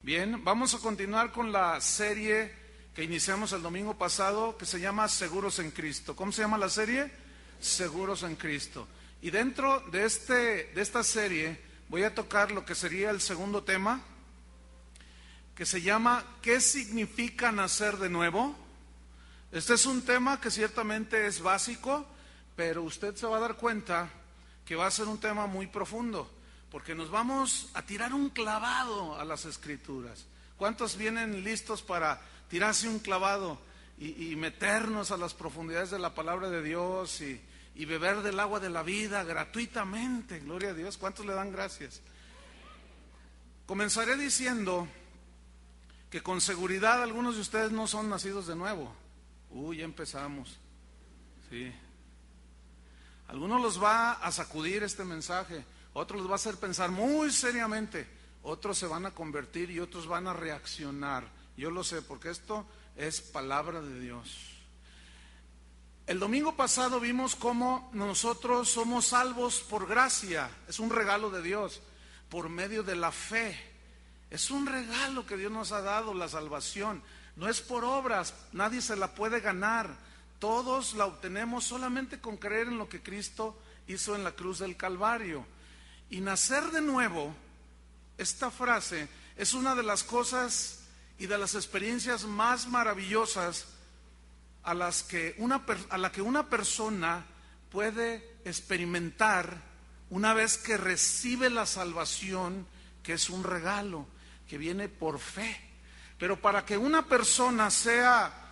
Bien, vamos a continuar con la serie que iniciamos el domingo pasado, que se llama Seguros en Cristo. ¿Cómo se llama la serie? Seguros en Cristo. Y dentro de esta serie voy a tocar lo que sería el segundo tema, que se llama ¿qué significa nacer de nuevo? Este es un tema que ciertamente es básico, pero usted se va a dar cuenta que va a ser un tema muy profundo, porque nos vamos a tirar un clavado a las Escrituras. ¿Cuántos vienen listos para tirarse un clavado y meternos a las profundidades de la palabra de Dios y beber del agua de la vida gratuitamente? Gloria a Dios. ¿Cuántos le dan gracias? Comenzaré diciendo que con seguridad algunos de ustedes no son nacidos de nuevo. Ya empezamos. Sí. Algunos los va a sacudir este mensaje, otros los va a hacer pensar muy seriamente, otros se van a convertir y otros van a reaccionar. Yo lo sé, porque esto es palabra de Dios. El domingo pasado vimos cómo nosotros somos salvos por gracia, es un regalo de Dios, por medio de la fe. Es un regalo que Dios nos ha dado, la salvación. No es por obras, nadie se la puede ganar. Todos la obtenemos solamente con creer en lo que Cristo hizo en la cruz del Calvario. Y nacer de nuevo, esta frase, es una de las cosas y de las experiencias más maravillosas a la que una persona puede experimentar una vez que recibe la salvación, que es un regalo, que viene por fe. Pero para que una persona sea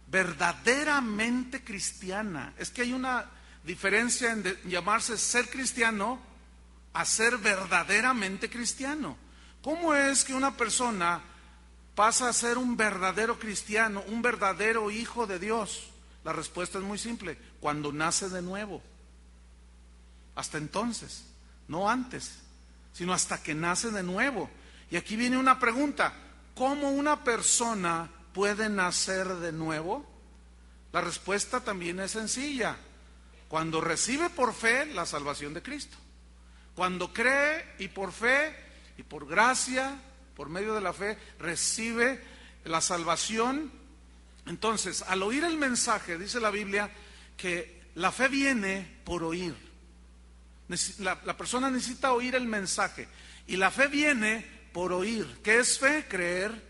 verdaderamente cristiana, es que hay una diferencia en llamarse ser cristiano a ser verdaderamente cristiano. ¿Cómo es que una persona pasa a ser un verdadero cristiano, un verdadero hijo de Dios? La respuesta es muy simple: cuando nace de nuevo. Hasta entonces, no antes, sino hasta que nace de nuevo. Y aquí viene una pregunta: ¿cómo una persona puede nacer de nuevo? La respuesta también es sencilla: cuando recibe por fe la salvación de Cristo. Cuando cree y por fe y por gracia, por medio de la fe, recibe la salvación. Entonces, al oír el mensaje, dice la Biblia que la fe viene por oír. La persona necesita oír el mensaje, y la fe viene por oír. ¿Qué es fe? Creer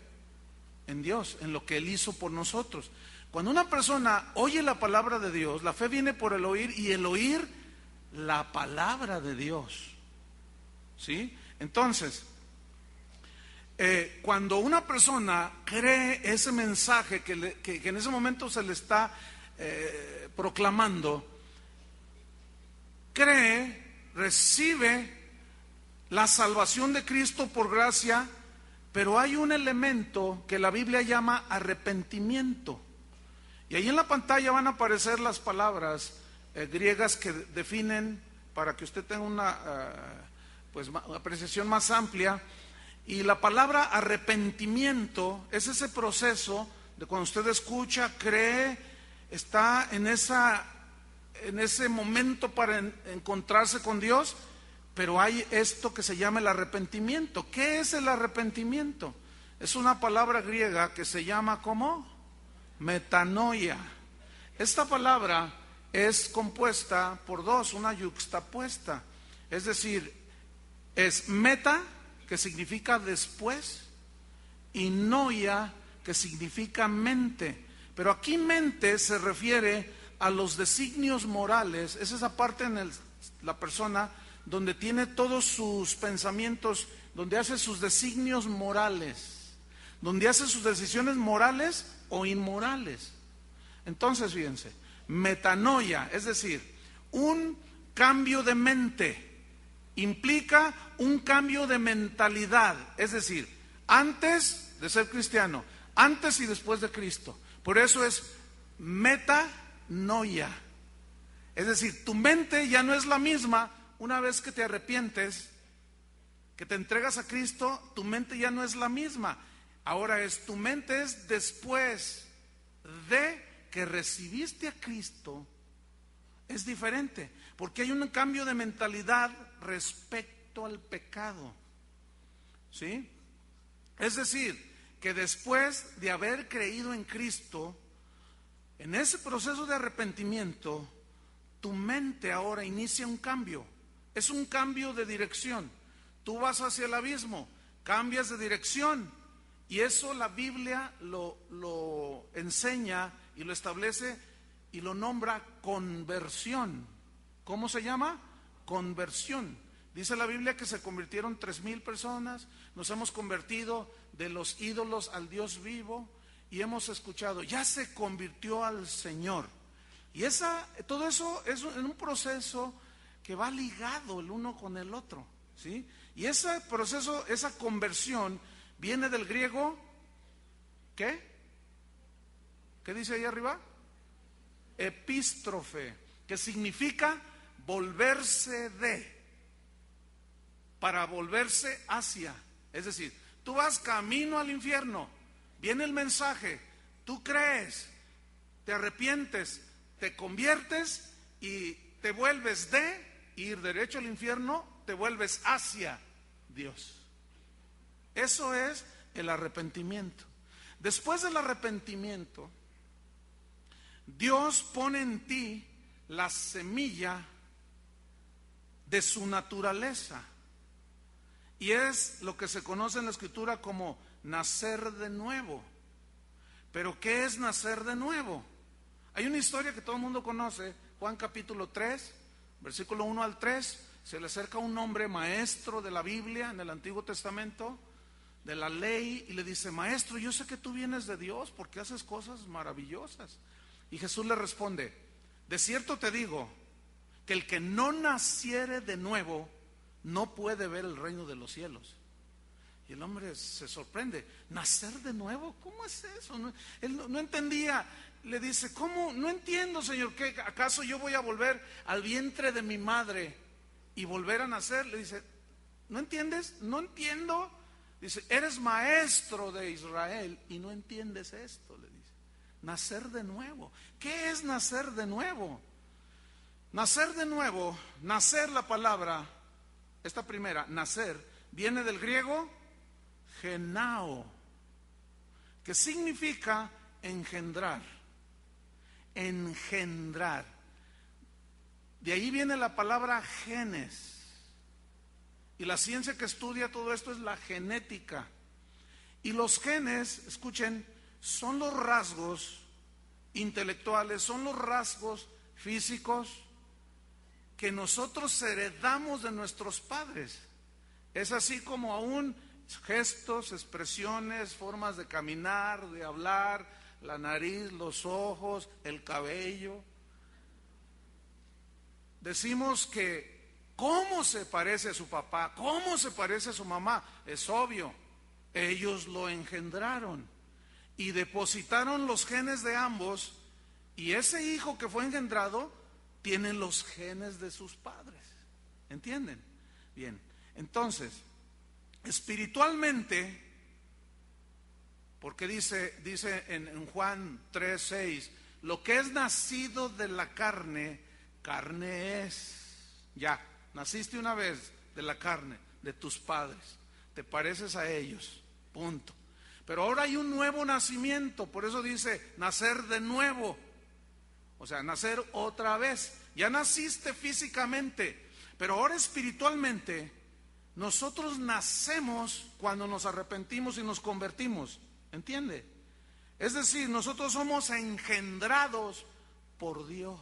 en Dios, en lo que Él hizo por nosotros. Cuando una persona oye la palabra de Dios, la fe viene por el oír, y el oír la palabra de Dios. ¿Sí? Entonces, cuando una persona cree ese mensaje que en ese momento se le está proclamando, cree, recibe la salvación de Cristo por gracia, pero hay un elemento que la Biblia llama arrepentimiento. Y ahí en la pantalla van a aparecer las palabras griegas que definen, para que usted tenga una apreciación más amplia. Y la palabra arrepentimiento es ese proceso de cuando usted escucha, cree, está en ese momento para encontrarse con Dios, pero hay esto que se llama el arrepentimiento. ¿Qué es el arrepentimiento? Es una palabra griega que se llama ¿cómo? Metanoia. Esta palabra es compuesta por dos, una yuxtapuesta. Es decir, es meta, que significa después, y noia, que significa mente. Pero aquí mente se refiere a los designios morales. Es esa parte en la persona donde tiene todos sus pensamientos, donde hace sus designios morales, donde hace sus decisiones morales o inmorales. Entonces, fíjense, metanoia, es decir, un cambio de mente, implica un cambio de mentalidad, es decir, antes de ser cristiano, antes y después de Cristo. Por eso es metanoia. Es decir, tu mente ya no es la misma una vez que te arrepientes, que te entregas a Cristo. Tu mente ya no es la misma. Ahora tu mente es después de que recibiste a Cristo. Es diferente, porque hay un cambio de mentalidad respecto al pecado. ¿Sí? Es decir, que después de haber creído en Cristo, en ese proceso de arrepentimiento, tu mente ahora inicia un cambio. Es un cambio de dirección. Tú vas hacia el abismo, cambias de dirección. Y eso la Biblia lo enseña y lo establece y lo nombra conversión. ¿Cómo se llama? Conversión. Dice la Biblia que se convirtieron 3,000 personas, nos hemos convertido de los ídolos al Dios vivo y hemos escuchado, ya se convirtió al Señor. Y todo eso es un proceso que va ligado el uno con el otro, ¿sí? Y ese proceso, esa conversión viene del griego, ¿qué? ¿Qué dice ahí arriba? Epístrofe, que significa volverse de, para volverse hacia. Es decir, tú vas camino al infierno, viene el mensaje, tú crees, te arrepientes, te conviertes y te vuelves de ir derecho al infierno, te vuelves hacia Dios. Eso es el arrepentimiento. Después del arrepentimiento, Dios pone en ti la semilla de su naturaleza. Y es lo que se conoce en la Escritura como nacer de nuevo. Pero ¿qué es nacer de nuevo? Hay una historia que todo el mundo conoce, Juan capítulo 3, versículo 1 al 3, se le acerca un hombre maestro de la Biblia en el Antiguo Testamento, de la ley, y le dice, maestro, yo sé que tú vienes de Dios porque haces cosas maravillosas. Y Jesús le responde, de cierto te digo, que el que no naciere de nuevo, no puede ver el reino de los cielos. Y el hombre se sorprende, ¿nacer de nuevo? ¿Cómo es eso? Él no entendía. Le dice, ¿cómo? No entiendo, Señor, ¿qué? ¿Acaso yo voy a volver al vientre de mi madre y volver a nacer? Le dice, ¿no entiendes? No entiendo. Dice, eres maestro de Israel y no entiendes esto, le dice. Nacer de nuevo. ¿Qué es nacer de nuevo? Nacer de nuevo, nacer, la palabra, esta primera, nacer, viene del griego genao, que significa engendrar. Engendrar. De ahí viene la palabra genes. Y la ciencia que estudia todo esto es la genética. Y los genes, escuchen, son los rasgos intelectuales, son los rasgos físicos que nosotros heredamos de nuestros padres. Es así como aún gestos, expresiones, formas de caminar, de hablar, la nariz, los ojos, el cabello. Decimos que ¿cómo se parece a su papá? ¿Cómo se parece a su mamá? Es obvio, ellos lo engendraron y depositaron los genes de ambos, y ese hijo que fue engendrado tiene los genes de sus padres. ¿Entienden? Bien, entonces, espiritualmente, porque dice en Juan 3:6, lo que es nacido de la carne, carne es. Ya, naciste una vez de la carne, de tus padres, te pareces a ellos, punto. Pero ahora hay un nuevo nacimiento, por eso dice nacer de nuevo, o sea, nacer otra vez. Ya naciste físicamente, pero ahora espiritualmente nosotros nacemos cuando nos arrepentimos y nos convertimos, ¿entiende? Es decir, nosotros somos engendrados por Dios.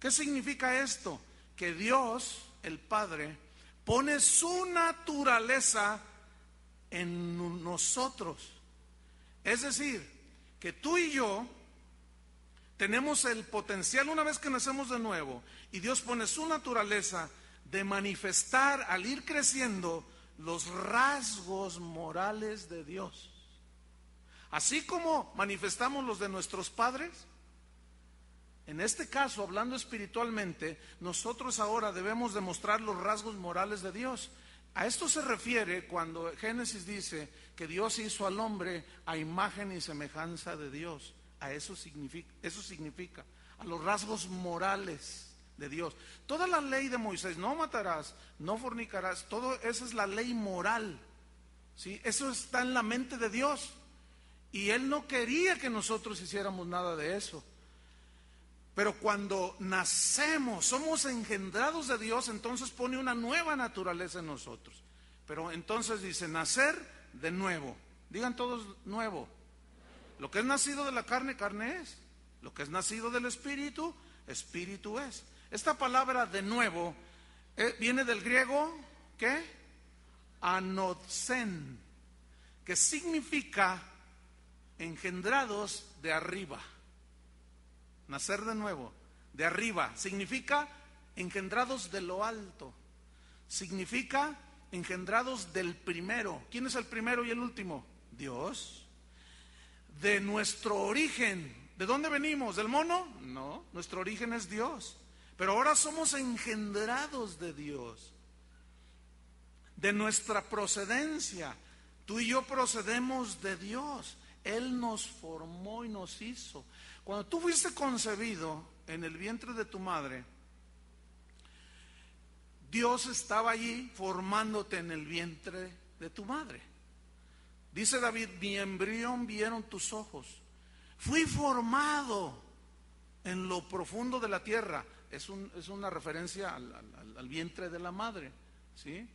¿Qué significa esto? Que Dios, el Padre, pone su naturaleza en nosotros. Es decir, que tú y yo tenemos el potencial, una vez que nacemos de nuevo, y Dios pone su naturaleza de manifestar al ir creciendo los rasgos morales de Dios. Así como manifestamos los de nuestros padres, en este caso, hablando espiritualmente, nosotros ahora debemos demostrar los rasgos morales de Dios. A esto se refiere cuando Génesis dice que Dios hizo al hombre a imagen y semejanza de Dios. A eso significa, a los rasgos morales de Dios. Toda la ley de Moisés, no matarás, no fornicarás, todo eso es la ley moral. ¿sí? Eso está en la mente de Dios. Y Él no quería que nosotros hiciéramos nada de eso. Pero cuando nacemos, somos engendrados de Dios, entonces pone una nueva naturaleza en nosotros. Pero entonces dice, nacer de nuevo. Digan todos nuevo. Lo que es nacido de la carne, carne es. Lo que es nacido del Espíritu, Espíritu es. Esta palabra de nuevo viene del griego, ¿qué? Anosen, que significa engendrados de arriba. Nacer de nuevo, de arriba, significa engendrados de lo alto, significa engendrados del primero. ¿Quién es el primero y el último? Dios. De nuestro origen, ¿de dónde venimos? ¿Del mono? No, nuestro origen es Dios, pero ahora somos engendrados de Dios. De nuestra procedencia, tú y yo procedemos de Dios. Él nos formó y nos hizo. Cuando tú fuiste concebido en el vientre de tu madre, Dios estaba allí formándote en el vientre de tu madre. Dice David, mi embrión vieron tus ojos. Fui formado en lo profundo de la tierra. Es una referencia al vientre de la madre, ¿sí?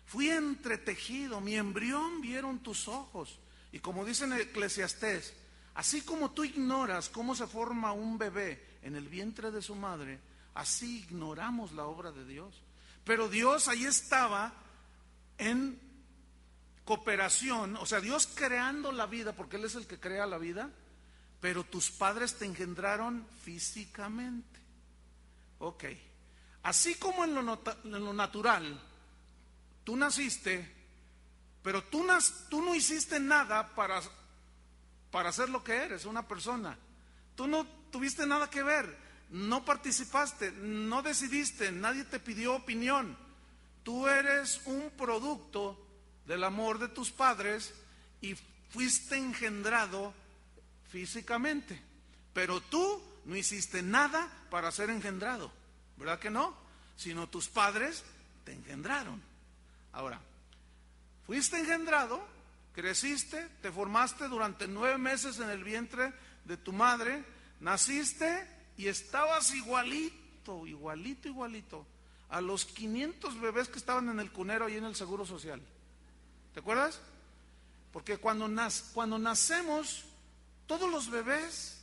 Fui entretejido, mi embrión vieron tus ojos. Y como dice en Eclesiastés, así como tú ignoras cómo se forma un bebé en el vientre de su madre, así ignoramos la obra de Dios. Pero Dios ahí estaba en cooperación, o sea, Dios creando la vida, porque Él es el que crea la vida, pero tus padres te engendraron físicamente. Ok, así como en lo natural, tú naciste, pero tú no hiciste nada para ser lo que eres, una persona. Tú no tuviste nada que ver, no participaste, no decidiste, nadie te pidió opinión. Tú eres un producto del amor de tus padres y fuiste engendrado físicamente. Pero tú no hiciste nada para ser engendrado, ¿verdad que no? Sino tus padres te engendraron. Ahora, fuiste engendrado, creciste, te formaste durante 9 meses en el vientre de tu madre, naciste y estabas igualito a los 500 bebés que estaban en el cunero ahí en el Seguro Social. ¿Te acuerdas? Porque cuando nacemos, todos los bebés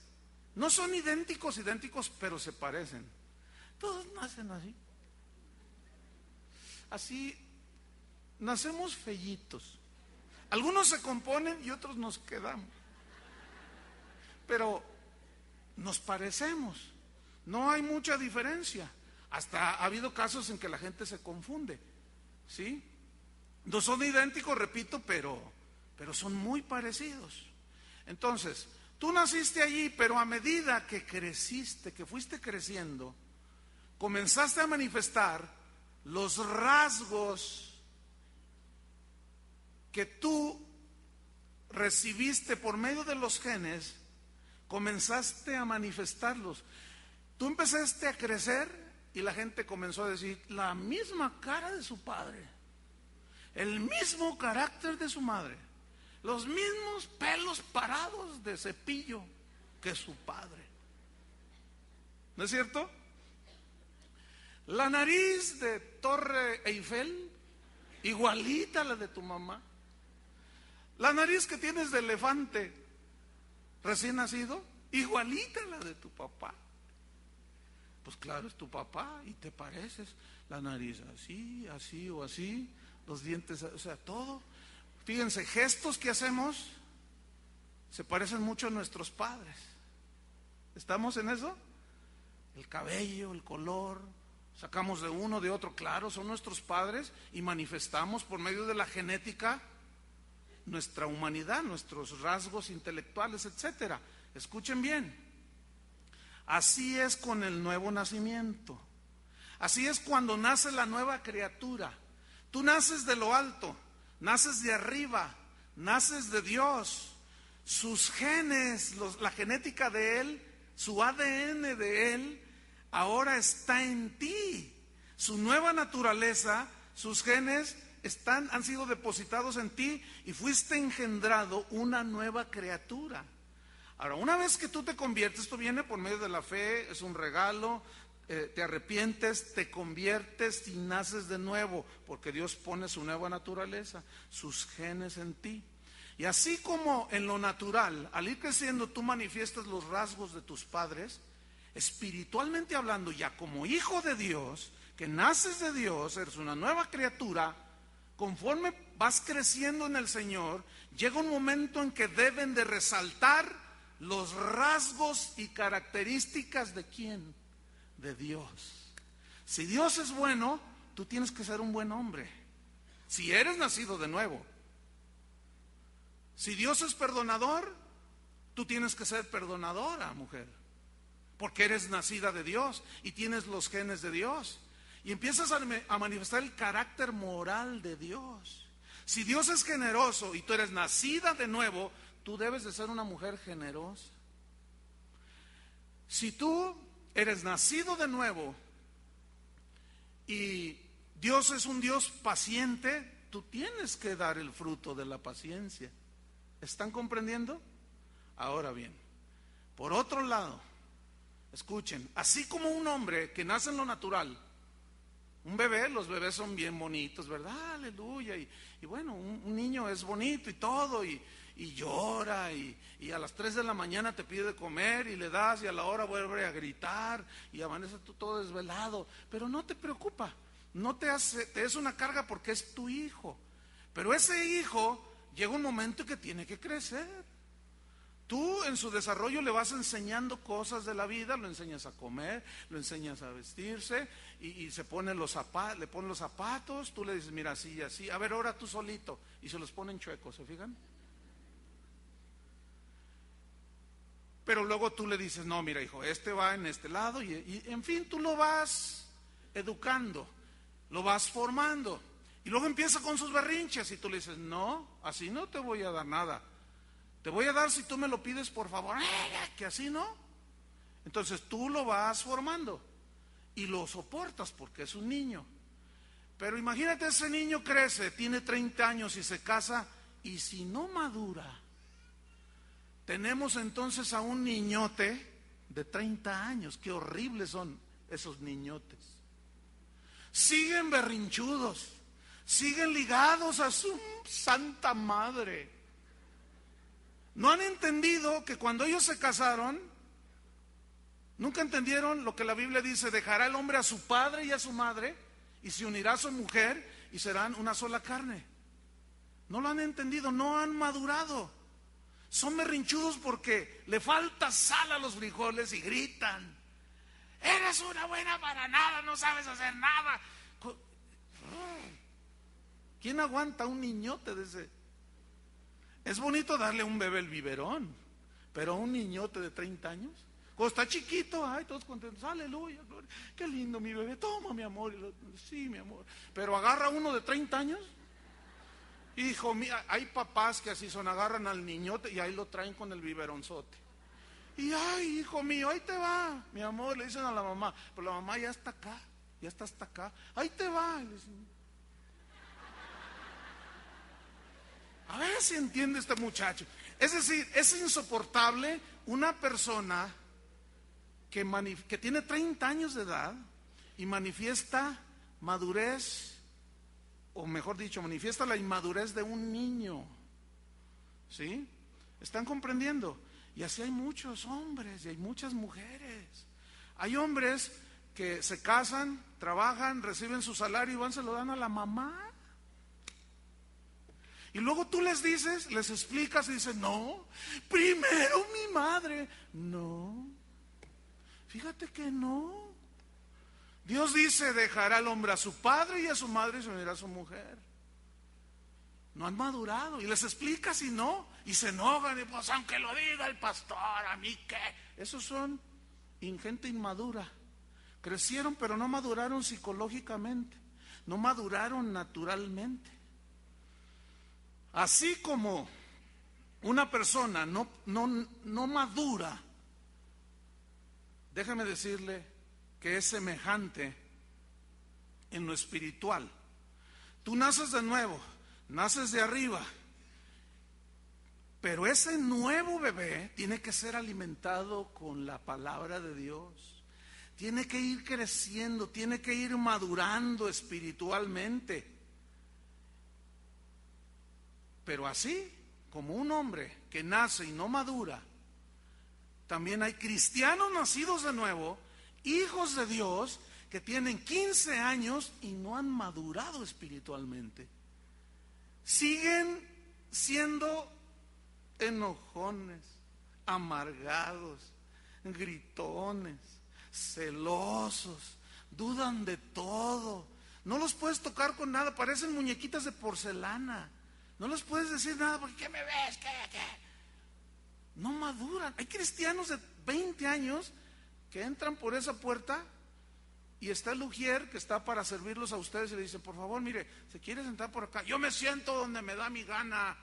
no son idénticos, pero se parecen. Todos nacen así. Así, nacemos fellitos. Algunos se componen y otros nos quedamos. Pero nos parecemos. No hay mucha diferencia. Hasta ha habido casos en que la gente se confunde. ¿Sí? No son idénticos, repito, pero son muy parecidos. Entonces, tú naciste allí, pero a medida que creciste, que fuiste creciendo, comenzaste a manifestar los rasgos que tú recibiste por medio de los genes, comenzaste a manifestarlos. Tú empezaste a crecer y la gente comenzó a decir, la misma cara de su padre, el mismo carácter de su madre, los mismos pelos parados de cepillo que su padre. ¿No es cierto? La nariz de Torre Eiffel, igualita a la de tu mamá. La nariz que tienes de elefante recién nacido, igualita a la de tu papá. Pues claro, es tu papá y te pareces. La nariz así, así o así, los dientes, o sea, todo. Fíjense, gestos que hacemos se parecen mucho a nuestros padres. ¿Estamos en eso? El cabello, el color, sacamos de uno, de otro, claro, son nuestros padres y manifestamos por medio de la genética nuestra humanidad, nuestros rasgos intelectuales, etcétera. Escuchen bien. Así es con el nuevo nacimiento. Así es cuando nace la nueva criatura. Tú naces de lo alto, naces de arriba, naces de Dios. Sus genes, la genética de Él, su ADN de Él, ahora está en ti. Su nueva naturaleza, sus genes han sido depositados en ti y fuiste engendrado una nueva criatura. Ahora, una vez que tú te conviertes, esto viene por medio de la fe, es un regalo, te arrepientes, te conviertes y naces de nuevo, porque Dios pone su nueva naturaleza, sus genes en ti. Y así como en lo natural, al ir creciendo tú manifiestas los rasgos de tus padres, espiritualmente hablando, ya como hijo de Dios, que naces de Dios, eres una nueva criatura, conforme vas creciendo en el Señor, llega un momento en que deben de resaltar los rasgos y características de ¿quién? De Dios. Si Dios es bueno, tú tienes que ser un buen hombre. Si eres nacido de nuevo. Si Dios es perdonador, tú tienes que ser perdonadora, mujer. Porque eres nacida de Dios y tienes los genes de Dios. Y empiezas a manifestar el carácter moral de Dios. Si Dios es generoso y tú eres nacida de nuevo, tú debes de ser una mujer generosa. Si tú eres nacido de nuevo y Dios es un Dios paciente, tú tienes que dar el fruto de la paciencia. ¿Están comprendiendo? Ahora bien, por otro lado, escuchen, así como un hombre que nace en lo natural, un bebé, los bebés son bien bonitos, ¿verdad? Aleluya. Y bueno, un niño es bonito y todo, y llora, y a las 3 de la mañana te pide de comer y le das, y a la hora vuelve a gritar, y amanece tú todo desvelado. Pero no te preocupa, no te es una carga porque es tu hijo. Pero ese hijo llega un momento que tiene que crecer. Tú en su desarrollo le vas enseñando cosas de la vida, lo enseñas a comer, lo enseñas a vestirse y se pone le ponen los zapatos, tú le dices, mira, así y así, a ver, ahora tú solito, y se los ponen chuecos, ¿se fijan? Pero luego tú le dices, no, mira hijo, este va en este lado y en fin, tú lo vas educando, lo vas formando. Y luego empieza con sus berrinches y tú le dices, no, así no te voy a dar nada. Te voy a dar si tú me lo pides, por favor. Que así no. Entonces tú lo vas formando y lo soportas porque es un niño. Pero imagínate, ese niño crece, tiene 30 años y se casa, y si no madura, tenemos entonces a un niñote de 30 años. Qué horribles son esos niñotes. Siguen berrinchudos, siguen ligados a su santa madre. No han entendido que cuando ellos se casaron, nunca entendieron lo que la Biblia dice: dejará el hombre a su padre y a su madre y se unirá a su mujer y serán una sola carne. No lo han entendido, no han madurado. Son berrinchudos porque le falta sal a los frijoles y gritan: eres una buena para nada, no sabes hacer nada. ¿Quién aguanta un niñote de ese? Es bonito darle a un bebé el biberón, pero a un niñote de 30 años, cuando está chiquito, ay, todos contentos, aleluya, gloria, qué lindo mi bebé, toma mi amor, sí mi amor, pero agarra a uno de 30 años, hijo mío, hay papás que así son, agarran al niñote y ahí lo traen con el biberonzote, y ay, hijo mío, ahí te va, mi amor, le dicen a la mamá, pero la mamá ya está acá, ya está hasta acá, ahí te va, y le dicen, a ver si entiende este muchacho. Es decir, es insoportable una persona que tiene 30 años de edad y manifiesta madurez, o mejor dicho, manifiesta la inmadurez de un niño. ¿Sí? ¿Están comprendiendo? Y así hay muchos hombres y hay muchas mujeres. Hay hombres que se casan, trabajan, reciben su salario y van, se lo dan a la mamá. Y luego tú les dices, les explicas y dices, no, primero mi madre. No, fíjate que no. Dios dice, dejará al hombre a su padre y a su madre y se unirá a su mujer. No han madurado. Y les explicas y no. Y se enojan y pues aunque lo diga el pastor, ¿a mí qué? Esos son gente inmadura. Crecieron pero no maduraron psicológicamente. No maduraron naturalmente. Así como una persona no madura, déjame decirle que es semejante en lo espiritual. Tú naces de nuevo, naces de arriba, pero ese nuevo bebé tiene que ser alimentado con la palabra de Dios. Tiene que ir creciendo, tiene que ir madurando espiritualmente. Pero así como un hombre que nace y no madura, también hay cristianos nacidos de nuevo, hijos de Dios, que tienen 15 años y no han madurado espiritualmente. Siguen siendo enojones, amargados, gritones, celosos, dudan de todo. No los puedes tocar con nada, parecen muñequitas de porcelana. No les puedes decir nada porque ¿qué me ves? ¿Qué? No maduran. Hay cristianos de 20 años que entran por esa puerta y está el ujier que está para servirlos a ustedes y le dice, por favor, mire, ¿se quiere sentar por acá? Yo me siento donde me da mi gana.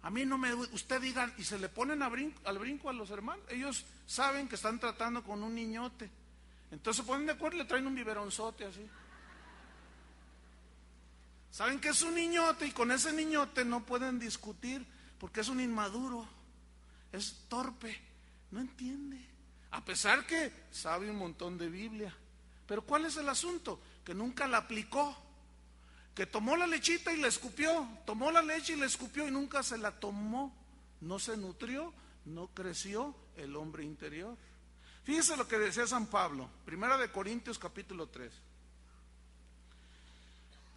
A mí no me... Usted diga, y se le ponen al brinco a los hermanos. Ellos saben que están tratando con un niñote. Entonces se ponen de acuerdo y le traen un biberonzote así. Saben que es un niñote y con ese niñote no pueden discutir porque es un inmaduro, es torpe, no entiende. A pesar que sabe un montón de Biblia. Pero ¿cuál es el asunto? Que nunca la aplicó. Que tomó la lechita y la escupió, tomó la leche y la escupió y nunca se la tomó. No se nutrió, no creció el hombre interior. Fíjese lo que decía San Pablo, Primera de Corintios capítulo 3.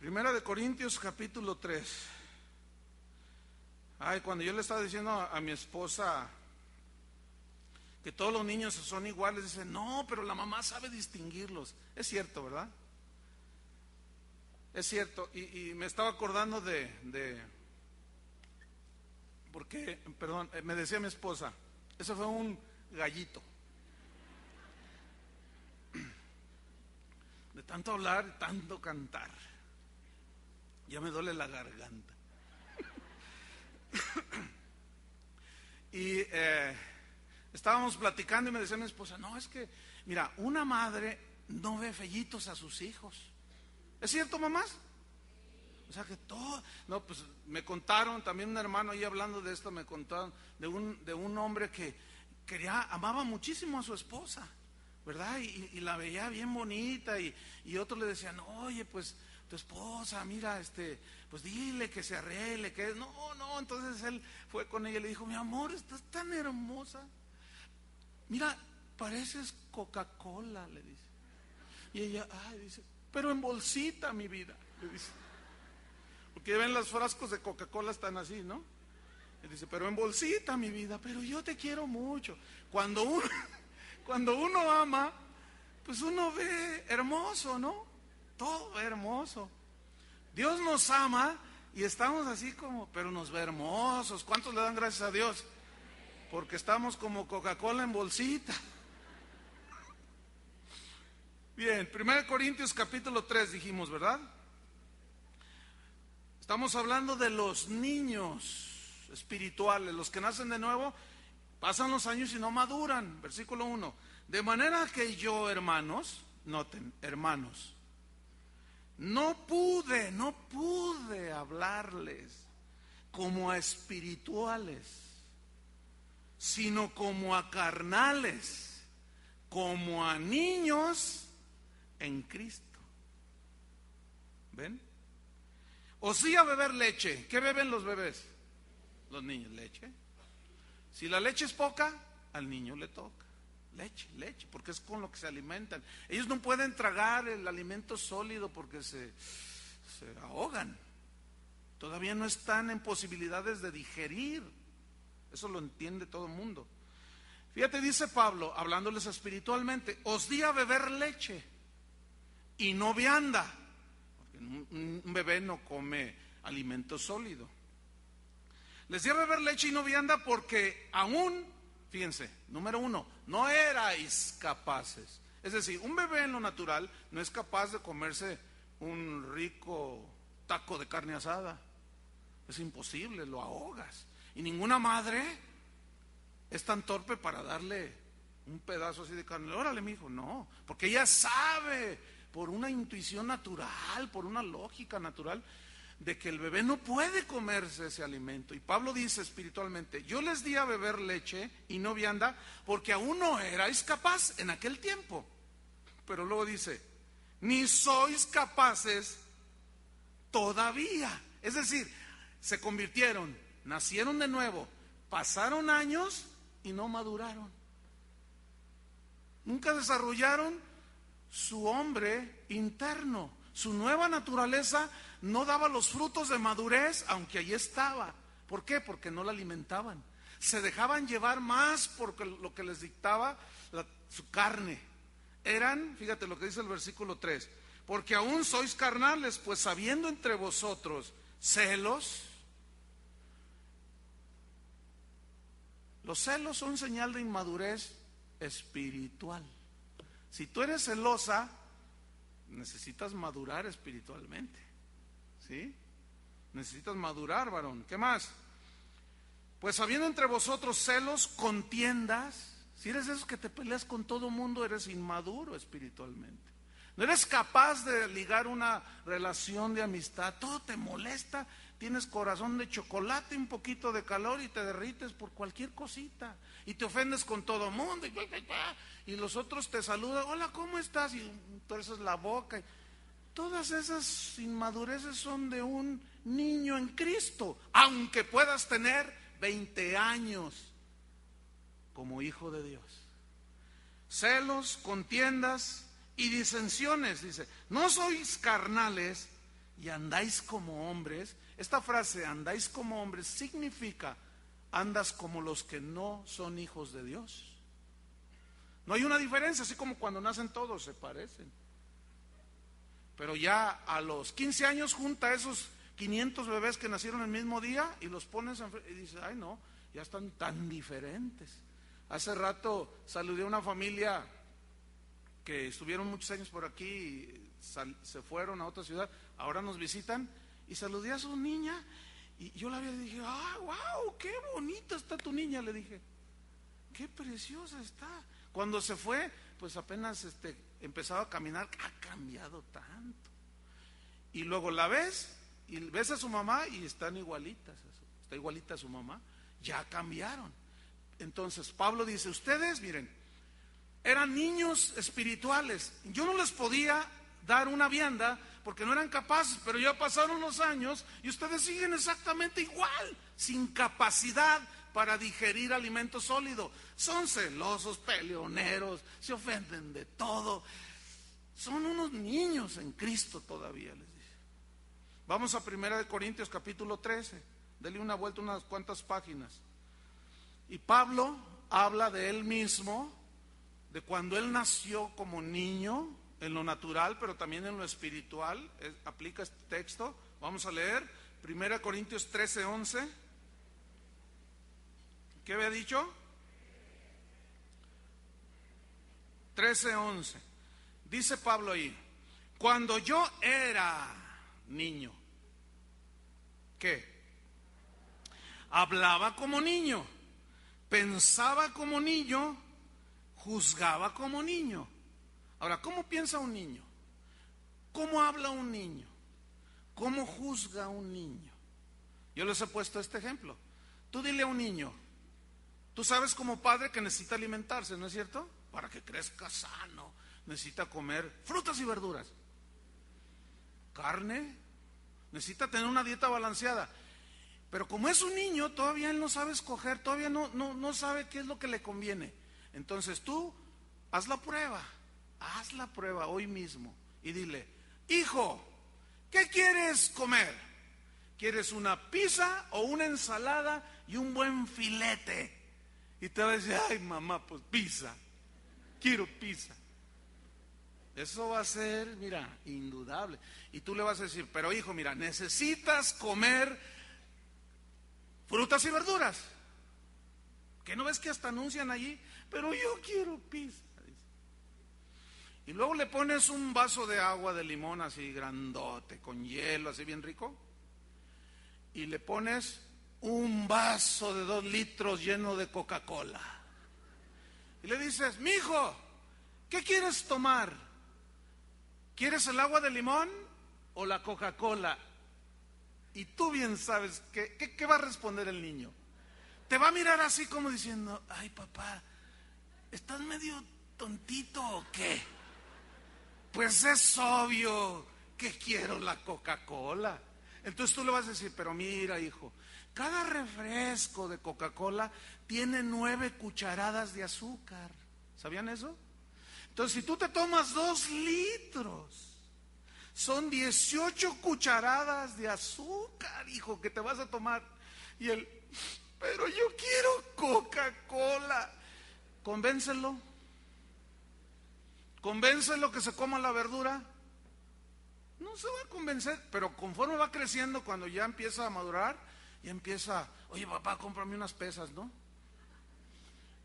Primera de Corintios capítulo 3. Ay, cuando yo le estaba diciendo a mi esposa que todos los niños son iguales, dice, no, pero la mamá sabe distinguirlos. Es cierto, ¿verdad? Es cierto, y me estaba acordando porque, perdón, me decía mi esposa, eso fue un gallito. De tanto hablar, tanto cantar, ya me duele la garganta. Y estábamos platicando y me decía mi esposa, no, es que, mira, una madre no ve fellitos a sus hijos. ¿Es cierto, mamás? O sea que todo, no, pues me contaron, también un hermano ahí hablando de esto, me contaron de un hombre que amaba muchísimo a su esposa, ¿verdad? Y la veía bien bonita y otros le decían, oye, pues tu esposa, mira, pues dile que se arregle, que no, entonces él fue con ella y le dijo, mi amor, estás tan hermosa, mira, pareces Coca-Cola, le dice. Y ella, dice, pero en bolsita, mi vida, le dice. Porque ven los frascos de Coca-Cola están así, ¿no? Y dice, pero en bolsita, mi vida, pero yo te quiero mucho. Cuando uno ama, pues uno ve hermoso, ¿no? Todo hermoso. Dios nos ama y estamos así como, pero nos ve hermosos. ¿Cuántos le dan gracias a Dios? Porque estamos como Coca-Cola en bolsita. Bien, 1 Corintios capítulo 3 dijimos, ¿verdad? Estamos hablando de los niños espirituales, los que nacen de nuevo, pasan los años y no maduran. Versículo 1. De manera que yo, hermanos, noten, hermanos, no pude hablarles como a espirituales, sino como a carnales, como a niños en Cristo. ¿Ven? O sí a beber leche. ¿Qué beben los bebés? Los niños, leche. Si la leche es poca, al niño le toca leche, porque es con lo que se alimentan. Ellos no pueden tragar el alimento sólido porque se ahogan. Todavía no están en posibilidades de digerir. Eso lo entiende todo el mundo. Fíjate, dice Pablo, hablándoles espiritualmente, os di a beber leche y no vianda, porque un bebé no come alimento sólido. Les di a beber leche y no vianda porque aún, fíjense, número 1, no erais capaces. Es decir, un bebé en lo natural no es capaz de comerse un rico taco de carne asada. Es imposible, lo ahogas. Y ninguna madre es tan torpe para darle un pedazo así de carne. Órale, mijo, no, porque ella sabe por una intuición natural, por una lógica natural, de que el bebé no puede comerse ese alimento. Y Pablo dice espiritualmente: yo les di a beber leche y no vianda, porque aún no erais capaz en aquel tiempo. Pero luego dice: ni sois capaces todavía. Es decir, se convirtieron, nacieron de nuevo, pasaron años y no maduraron. Nunca desarrollaron su hombre interno. Su nueva naturaleza no daba los frutos de madurez, aunque ahí estaba. ¿Por qué? Porque no la alimentaban. Se dejaban llevar más por lo que les dictaba su carne. Eran, fíjate lo que dice el versículo 3, porque aún sois carnales, pues habiendo entre vosotros celos. Los celos son señal de inmadurez espiritual. Si tú eres celosa, necesitas madurar espiritualmente, ¿sí? Necesitas madurar, varón. ¿Qué más? Pues habiendo entre vosotros celos, contiendas. Si eres de esos que te peleas con todo mundo, eres inmaduro espiritualmente. No eres capaz de ligar una relación de amistad. Todo te molesta. Tienes corazón de chocolate, un poquito de calor y te derrites por cualquier cosita. Y te ofendes con todo mundo. Y los otros te saludan: hola, ¿cómo estás? Y torces la boca. Todas esas inmadureces son de un niño en Cristo, aunque puedas tener 20 años como hijo de Dios. Celos, contiendas y disensiones. Dice: no sois carnales y andáis como hombres. Esta frase, andáis como hombres, significa: andas como los que no son hijos de Dios. No hay una diferencia, así como cuando nacen todos se parecen. Pero ya a los 15 años junta a esos 500 bebés que nacieron el mismo día y los pones y dices: ay no, ya están tan diferentes. Hace rato saludé a una familia que estuvieron muchos años por aquí y se fueron a otra ciudad, ahora nos visitan, y saludé a su niña y yo la vi y dije: ah, wow, qué bonita está tu niña. Le dije: qué preciosa está. Cuando se fue, pues apenas empezaba a caminar. Ha cambiado tanto. Y luego la ves y ves a su mamá y están igualitas, está igualita a su mamá. Ya cambiaron. Entonces Pablo dice: ustedes, miren, eran niños espirituales. Yo no les podía dar una vianda porque no eran capaces, pero ya pasaron los años y ustedes siguen exactamente igual, sin capacidad para digerir alimento sólido. Son celosos, peleoneros, se ofenden de todo. Son unos niños en Cristo todavía, les dice. Vamos a 1 Corintios capítulo 13. Dele una vuelta unas cuantas páginas. Y Pablo habla de él mismo, de cuando él nació como niño, en lo natural, pero también en lo espiritual. Aplica este texto. Vamos a leer 1 Corintios 13, 11. ¿Qué había dicho? 13, 11. Dice Pablo ahí: cuando yo era niño, ¿qué? Hablaba como niño, pensaba como niño, juzgaba como niño. Ahora, ¿cómo piensa un niño? ¿Cómo habla un niño? ¿Cómo juzga un niño? Yo les he puesto este ejemplo. Tú dile a un niño: tú sabes como padre que necesita alimentarse, ¿no es cierto? Para que crezca sano, necesita comer frutas y verduras, carne, necesita tener una dieta balanceada. Pero como es un niño, todavía él no sabe escoger, todavía no sabe qué es lo que le conviene. Entonces tú haz la prueba hoy mismo y dile: hijo, ¿qué quieres comer? ¿Quieres una pizza o una ensalada y un buen filete? Y te va a decir: ay mamá, pues pizza, quiero pizza. Eso va a ser, mira, indudable. Y tú le vas a decir: pero hijo, mira, necesitas comer frutas y verduras. ¿Qué no ves que hasta anuncian allí? Pero yo quiero pizza. Y luego le pones un vaso de agua de limón así grandote, con hielo, así bien rico. Y le pones un vaso de 2 litros lleno de Coca-Cola. Y le dices: mijo, ¿qué quieres tomar? ¿quieres el agua de limón o la Coca-Cola? Y tú bien sabes ¿qué va a responder el niño? Te va a mirar así como diciendo, ay papá, ¿estás medio tontito o qué? Pues es obvio que quiero la Coca-Cola. Entonces tú le vas a decir, pero mira hijo, cada refresco de Coca-Cola tiene 9 cucharadas de azúcar. ¿Sabían eso? Entonces si tú te tomas 2 litros, son 18 cucharadas de azúcar, hijo, que te vas a tomar. Y él, pero yo quiero Coca-Cola. Convéncelo. Convéncelo que se coma la verdura. No se va a convencer, pero conforme va creciendo, cuando ya empieza a madurar, ya empieza, oye papá, cómprame unas pesas, ¿no?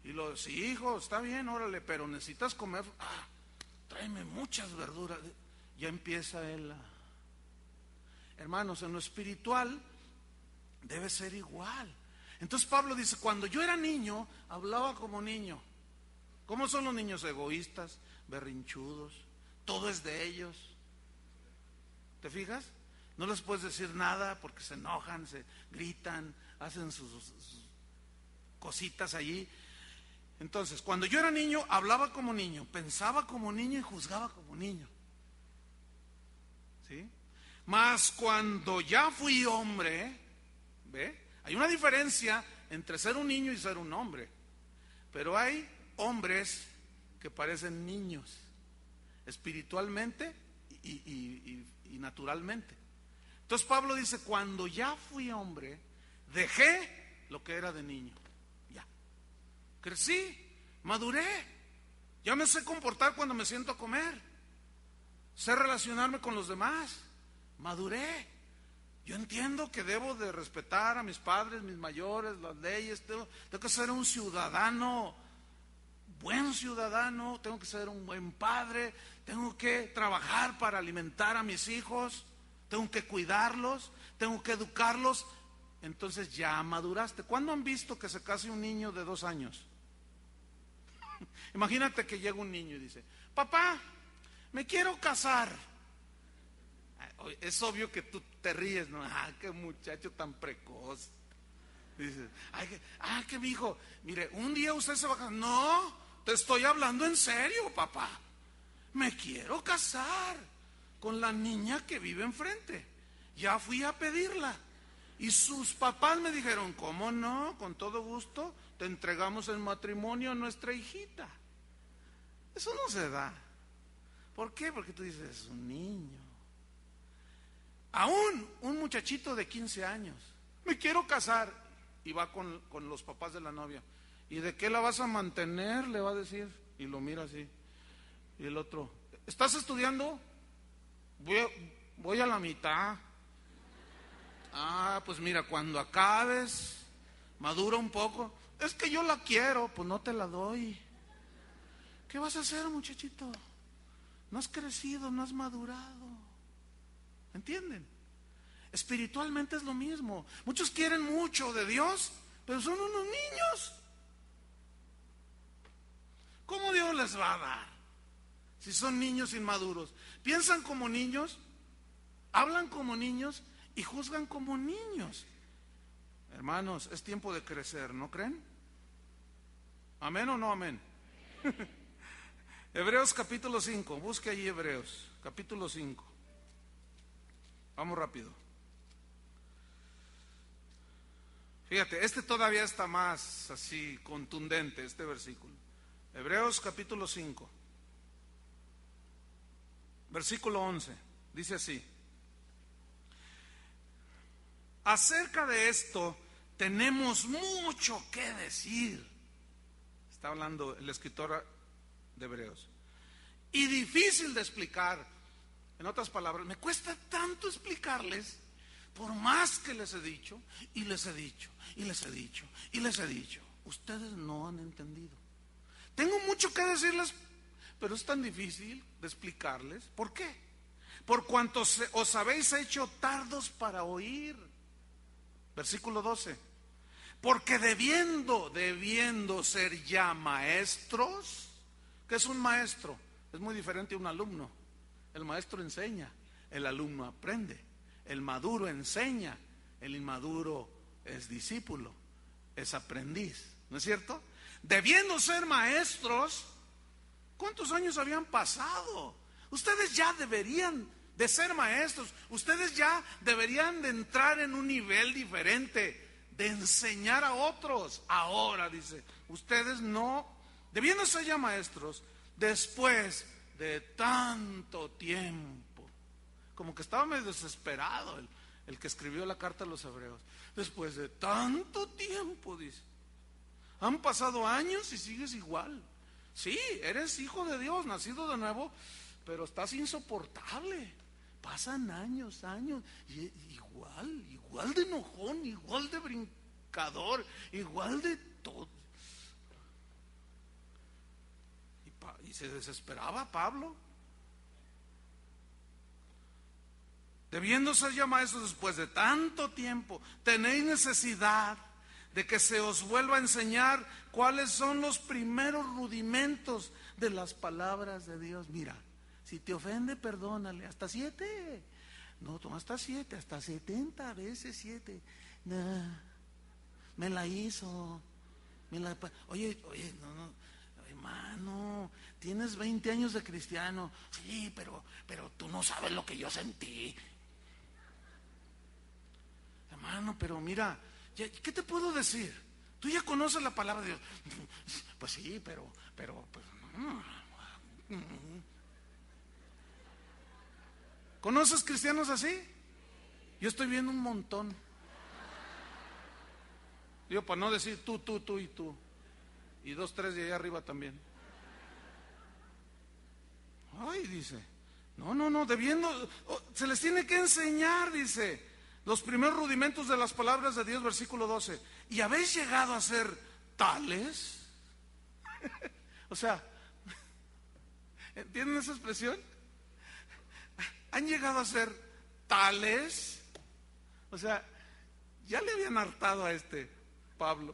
Y sí hijo, está bien, órale, pero necesitas comer, tráeme muchas verduras. Ya empieza él Hermanos, en lo espiritual debe ser igual. Entonces Pablo dice, cuando yo era niño, hablaba como niño. ¿Cómo son los niños? Egoístas, berrinchudos, todo es de ellos. ¿Te fijas? No les puedes decir nada porque se enojan, se gritan, hacen sus cositas allí. Entonces, cuando yo era niño, hablaba como niño, pensaba como niño y juzgaba como niño. ¿Sí? Mas cuando ya fui hombre, ¿ve? Hay una diferencia entre ser un niño y ser un hombre. Pero hay hombres que parecen niños, espiritualmente y naturalmente. Entonces Pablo dice, cuando ya fui hombre, dejé lo que era de niño. Ya. Crecí, maduré. Ya me sé comportar cuando me siento a comer. Sé relacionarme con los demás. Maduré. Yo entiendo que debo de respetar a mis padres, mis mayores, las leyes. Tengo que ser un ciudadano, buen ciudadano. Tengo que ser un buen padre. Tengo que trabajar para alimentar a mis hijos. Tengo que cuidarlos. Tengo que educarlos. Entonces ya maduraste. ¿Cuándo han visto que se case un niño de 2 años? Imagínate que llega un niño y dice, papá, me quiero casar. Es obvio que tú te ríes, ¿no? Qué muchacho tan precoz. Dices, que mi hijo, mire, un día usted se va a casar. No, te estoy hablando en serio, papá. Me quiero casar con la niña que vive enfrente. Ya fui a pedirla. Y sus papás me dijeron, ¿cómo no? Con todo gusto, te entregamos en matrimonio a nuestra hijita. Eso no se da. ¿Por qué? Porque tú dices, es un niño. Aún un muchachito de 15 años, me quiero casar, y va con los papás de la novia. ¿Y de qué la vas a mantener? Le va a decir. Y lo mira así. Y el otro, ¿estás estudiando? Voy a la mitad. Pues mira, cuando acabes, madura un poco. Es que yo la quiero, pues no te la doy. ¿Qué vas a hacer, muchachito? No has crecido, no has madurado. ¿Entienden? Espiritualmente es lo mismo. Muchos quieren mucho de Dios, pero son unos niños. ¿Cómo Dios les va a dar si son niños inmaduros? Piensan como niños, hablan como niños y juzgan como niños. Hermanos, es tiempo de crecer, ¿no creen? ¿Amén o no amén? Hebreos capítulo 5, busque allí Hebreos capítulo 5. Vamos rápido. Fíjate, este todavía está más así contundente, este versículo. Hebreos capítulo 5, versículo 11, dice así. Acerca de esto tenemos mucho que decir. Está hablando el escritor de Hebreos. Y difícil de explicar. En otras palabras, me cuesta tanto explicarles, por más que les he dicho, y les he dicho, y les he dicho, y les he dicho. Ustedes no han entendido. Tengo mucho que decirles, pero es tan difícil de explicarles. ¿Por qué? Por cuanto os habéis hecho tardos para oír. Versículo 12. Porque debiendo ser ya maestros. ¿Qué es un maestro? Es muy diferente a un alumno. El maestro enseña, el alumno aprende, el maduro enseña, el inmaduro es discípulo, es aprendiz, ¿no es cierto? Debiendo ser maestros, ¿cuántos años habían pasado? Ustedes ya deberían de ser maestros, ustedes ya deberían de entrar en un nivel diferente, de enseñar a otros. Ahora, dice, ustedes no, debiendo ser ya maestros, después de tanto tiempo. Como que estaba medio desesperado el que escribió la carta a los hebreos. Después de tanto tiempo, dice, han pasado años y sigues igual. Sí, eres hijo de Dios, nacido de nuevo, pero estás insoportable. Pasan años, y igual de enojón, igual de brincador, igual de todo. Y se desesperaba Pablo. Debiendo ser ya maestros después de tanto tiempo, tenéis necesidad de que se os vuelva a enseñar cuáles son los primeros rudimentos de las palabras de Dios. Mira, si te ofende, perdónale, hasta 7. No, hasta 7, hasta 70 veces 7. No, me la hizo. Oye, no, hermano, tienes 20 años de cristiano. Sí, pero tú no sabes lo que yo sentí. Hermano, pero mira, ¿qué te puedo decir? Tú ya conoces la palabra de Dios. Pues sí, pero ¿conoces cristianos así? Yo estoy viendo un montón. Digo, para no decir tú y tú. Y 2, 3 de allá arriba también. Ay, dice. No, debiendo, se les tiene que enseñar, dice, los primeros rudimentos de las palabras de Dios, versículo 12. ¿Y habéis llegado a ser tales? O sea, ¿entienden esa expresión? ¿Han llegado a ser tales? O sea, ya le habían hartado a Pablo.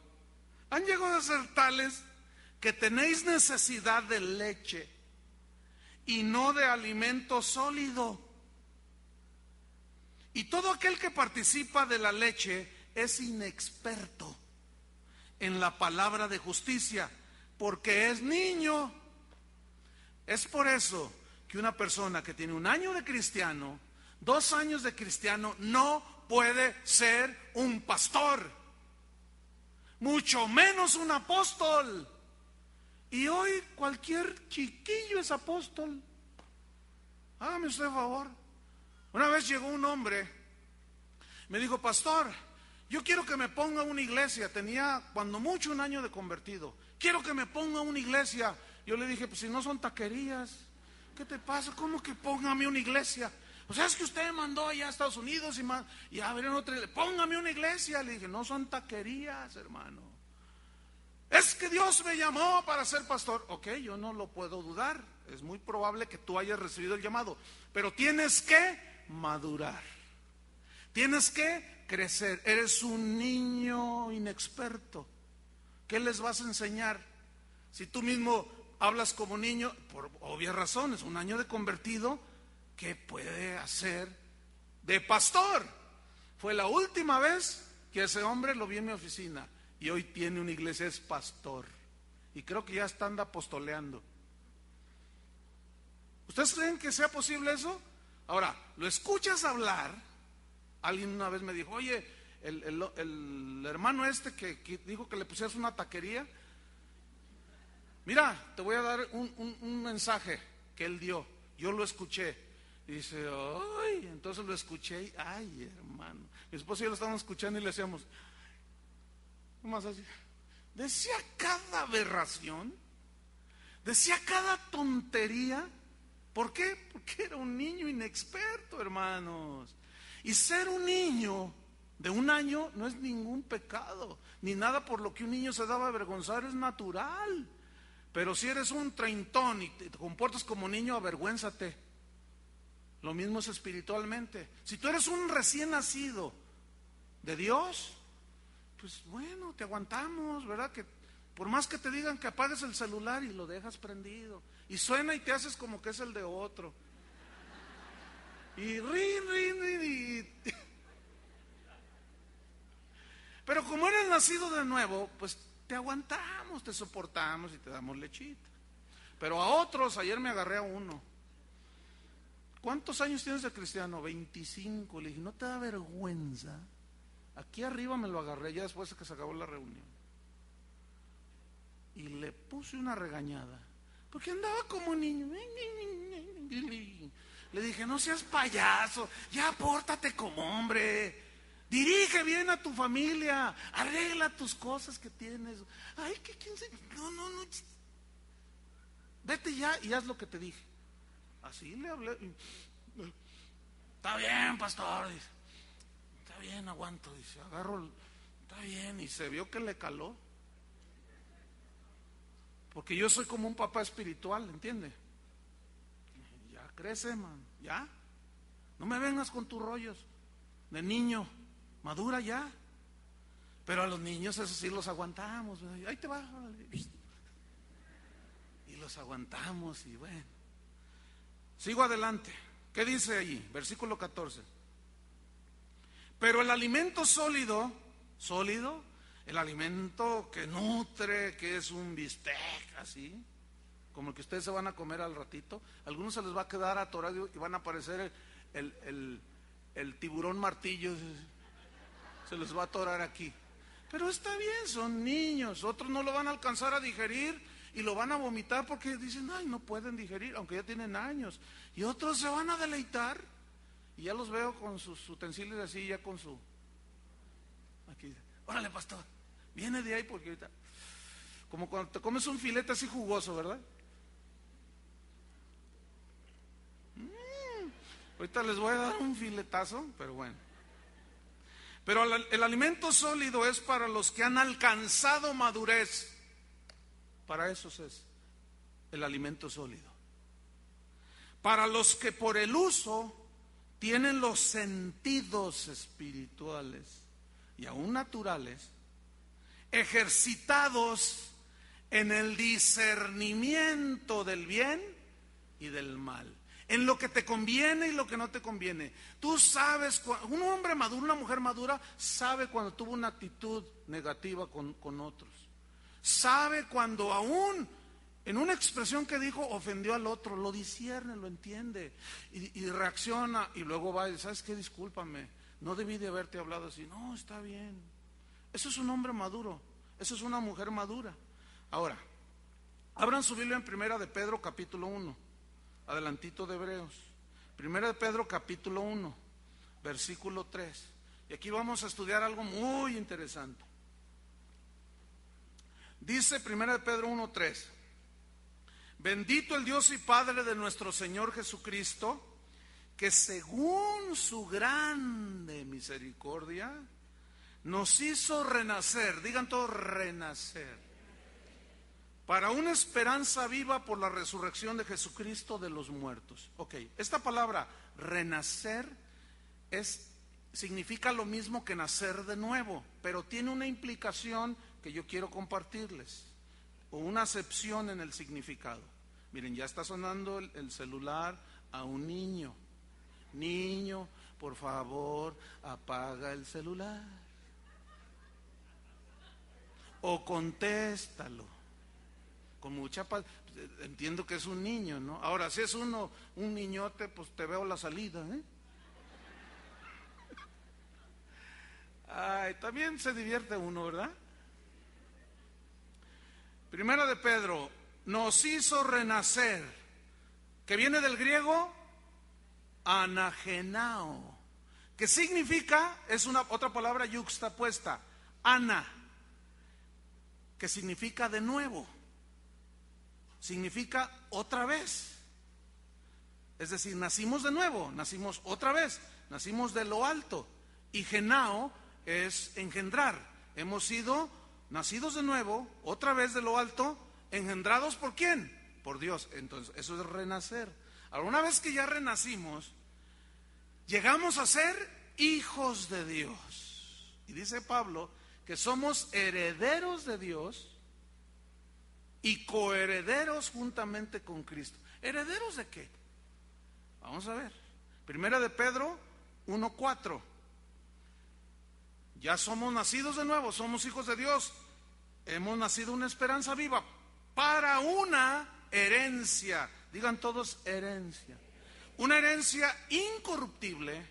Han llegado a ser tales que tenéis necesidad de leche y no de alimento sólido. Y todo aquel que participa de la leche es inexperto en la palabra de justicia, porque es niño. Es por eso que una persona que tiene 1 año de cristiano, 2 años de cristiano, no puede ser un pastor, mucho menos un apóstol. Y hoy cualquier chiquillo es apóstol. Hágame usted favor. Una vez llegó un hombre, me dijo, pastor, yo quiero que me ponga una iglesia. Tenía cuando mucho 1 año de convertido. Quiero que me ponga una iglesia. Yo le dije, pues si no son taquerías, ¿qué te pasa? ¿Cómo que póngame una iglesia? O sea, es que usted mandó allá a Estados Unidos y a ver en otra iglesia. Póngame una iglesia. Le dije, no son taquerías, hermano. Es que Dios me llamó para ser pastor. Ok, yo no lo puedo dudar. Es muy probable que tú hayas recibido el llamado. Pero tienes que madurar. Tienes que crecer. Eres un niño inexperto. ¿Qué les vas a enseñar? Si tú mismo hablas como niño, por obvias razones, 1 año de convertido, ¿qué puede hacer de pastor? Fue la última vez que ese hombre lo vi en mi oficina. Y hoy tiene una iglesia, es pastor. Y creo que ya está apostoleando. ¿Ustedes creen que sea posible eso? Ahora, lo escuchas hablar. Alguien una vez me dijo, oye, el hermano que dijo que le pusieras una taquería. Mira, te voy a dar un mensaje que él dio. Yo lo escuché. Y dice, ay, entonces lo escuché. Y, ay, hermano. Mi esposo y yo lo estábamos escuchando y le decíamos, más así. Decía cada aberración, decía cada tontería. ¿Por qué? Porque era un niño inexperto, hermanos. Y ser un niño de 1 año no es ningún pecado, ni nada por lo que un niño se daba a avergonzar, es natural. Pero si eres un treintón y te comportas como niño, avergüénzate. Lo mismo es espiritualmente. Si tú eres un recién nacido de Dios, pues bueno, te aguantamos, ¿verdad? Que por más que te digan que apagues el celular y lo dejas prendido, y suena y te haces como que es el de otro. Y rin. Pero como eres nacido de nuevo, pues te aguantamos, te soportamos y te damos lechita. Pero a otros, ayer me agarré a uno. ¿Cuántos años tienes de cristiano? 25. Le dije, ¿no te da vergüenza? Aquí arriba me lo agarré ya después de que se acabó la reunión. Y le puse una regañada. Porque andaba como niño. Le dije, no seas payaso, ya pórtate como hombre. Dirige bien a tu familia, arregla tus cosas que tienes. Ay, que quién se... No. Vete ya y haz lo que te dije. Así le hablé. Está bien, pastor. Dice, está bien, aguanto. Dice, agarro. Está bien. Y se vio que le caló. Porque yo soy como un papá espiritual, ¿entiende? Ya crece, man. Ya. No me vengas con tus rollos de niño. Madura ya. Pero a los niños eso sí los aguantamos. Ahí te va. Y los aguantamos y bueno. Sigo adelante. ¿Qué dice allí? Versículo 14. Pero el alimento sólido, el alimento que nutre, que es un bistec, así, como el que ustedes se van a comer al ratito, a algunos se les va a quedar atorado y van a aparecer el tiburón martillo. Se les va a atorar aquí. Pero está bien, son niños. Otros no lo van a alcanzar a digerir y lo van a vomitar porque dicen, ay, no pueden digerir, aunque ya tienen años. Y otros se van a deleitar. Y ya los veo con sus utensilios así, ya con su... Aquí, órale, pastor, viene de ahí porque ahorita... Como cuando te comes un filete así jugoso, ¿verdad? Ahorita les voy a dar un filetazo, pero bueno. Pero el alimento sólido es para los que han alcanzado madurez. Para esos es el alimento sólido. Para los que por el uso tienen los sentidos espirituales y aún naturales ejercitados en el discernimiento del bien y del mal. En lo que te conviene y lo que no te conviene. Tú sabes, un hombre maduro, una mujer madura, sabe cuando tuvo una actitud negativa con otros. Sabe cuando aún en una expresión que dijo ofendió al otro, lo discierne, lo entiende y reacciona y luego va y dice, ¿sabes qué? Discúlpame, no debí de haberte hablado así. No, está bien. Eso es un hombre maduro, eso es una mujer madura. Ahora, abran su Biblia en Primera de Pedro capítulo 1. Adelantito de Hebreos. Primera de Pedro capítulo 1, versículo 3. Y aquí vamos a estudiar algo muy interesante. Dice Primera de Pedro 1:3. Bendito el Dios y Padre de nuestro Señor Jesucristo, que según su grande misericordia nos hizo renacer, digan todos renacer, para una esperanza viva por la resurrección de Jesucristo de los muertos. Ok, esta palabra renacer significa lo mismo que nacer de nuevo, pero tiene una implicación que yo quiero compartirles, o una acepción en el significado. Miren, ya está sonando el celular a un niño. Niño, por favor, apaga el celular. O contéstalo. Con mucha paz, entiendo que es un niño, ¿no? Ahora, si es un niñote, pues te veo la salida, ¿eh? Ay, también se divierte uno, ¿verdad? Primera de Pedro, nos hizo renacer, que viene del griego anagenao, que significa, es otra palabra yuxtapuesta, ana, que significa de nuevo. Significa otra vez. Es decir, nacimos de nuevo, nacimos otra vez, nacimos de lo alto. Y genao es engendrar. Hemos sido nacidos de nuevo, otra vez de lo alto, engendrados ¿por quién? Por Dios. Entonces, eso es renacer. Ahora, una vez que ya renacimos, llegamos a ser hijos de Dios. Y dice Pablo que somos herederos de Dios y coherederos juntamente con Cristo. ¿Herederos de qué? Vamos a ver. Primera de Pedro 1:4. Ya somos nacidos de nuevo, somos hijos de Dios. Hemos nacido una esperanza viva para una herencia. Digan todos herencia. Una herencia incorruptible,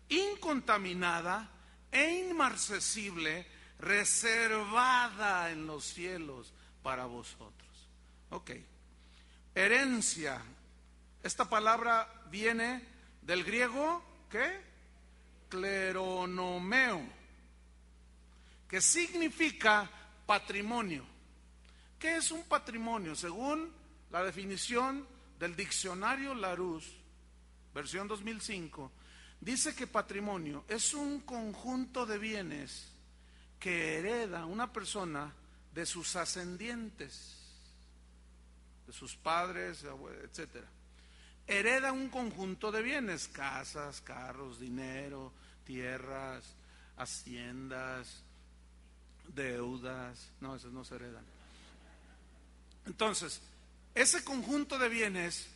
incontaminada e inmarcesible, reservada en los cielos para vosotros. Ok. Herencia. Esta palabra viene del griego, ¿qué? Kleronomeo, que significa patrimonio. ¿Qué es un patrimonio? Según la definición del diccionario Larousse, versión 2005, dice que patrimonio es un conjunto de bienes que hereda una persona de sus ascendientes, de sus padres, etcétera. Hereda un conjunto de bienes: casas, carros, dinero, tierras, haciendas, deudas. No, esos no se heredan. Entonces, ese conjunto de bienes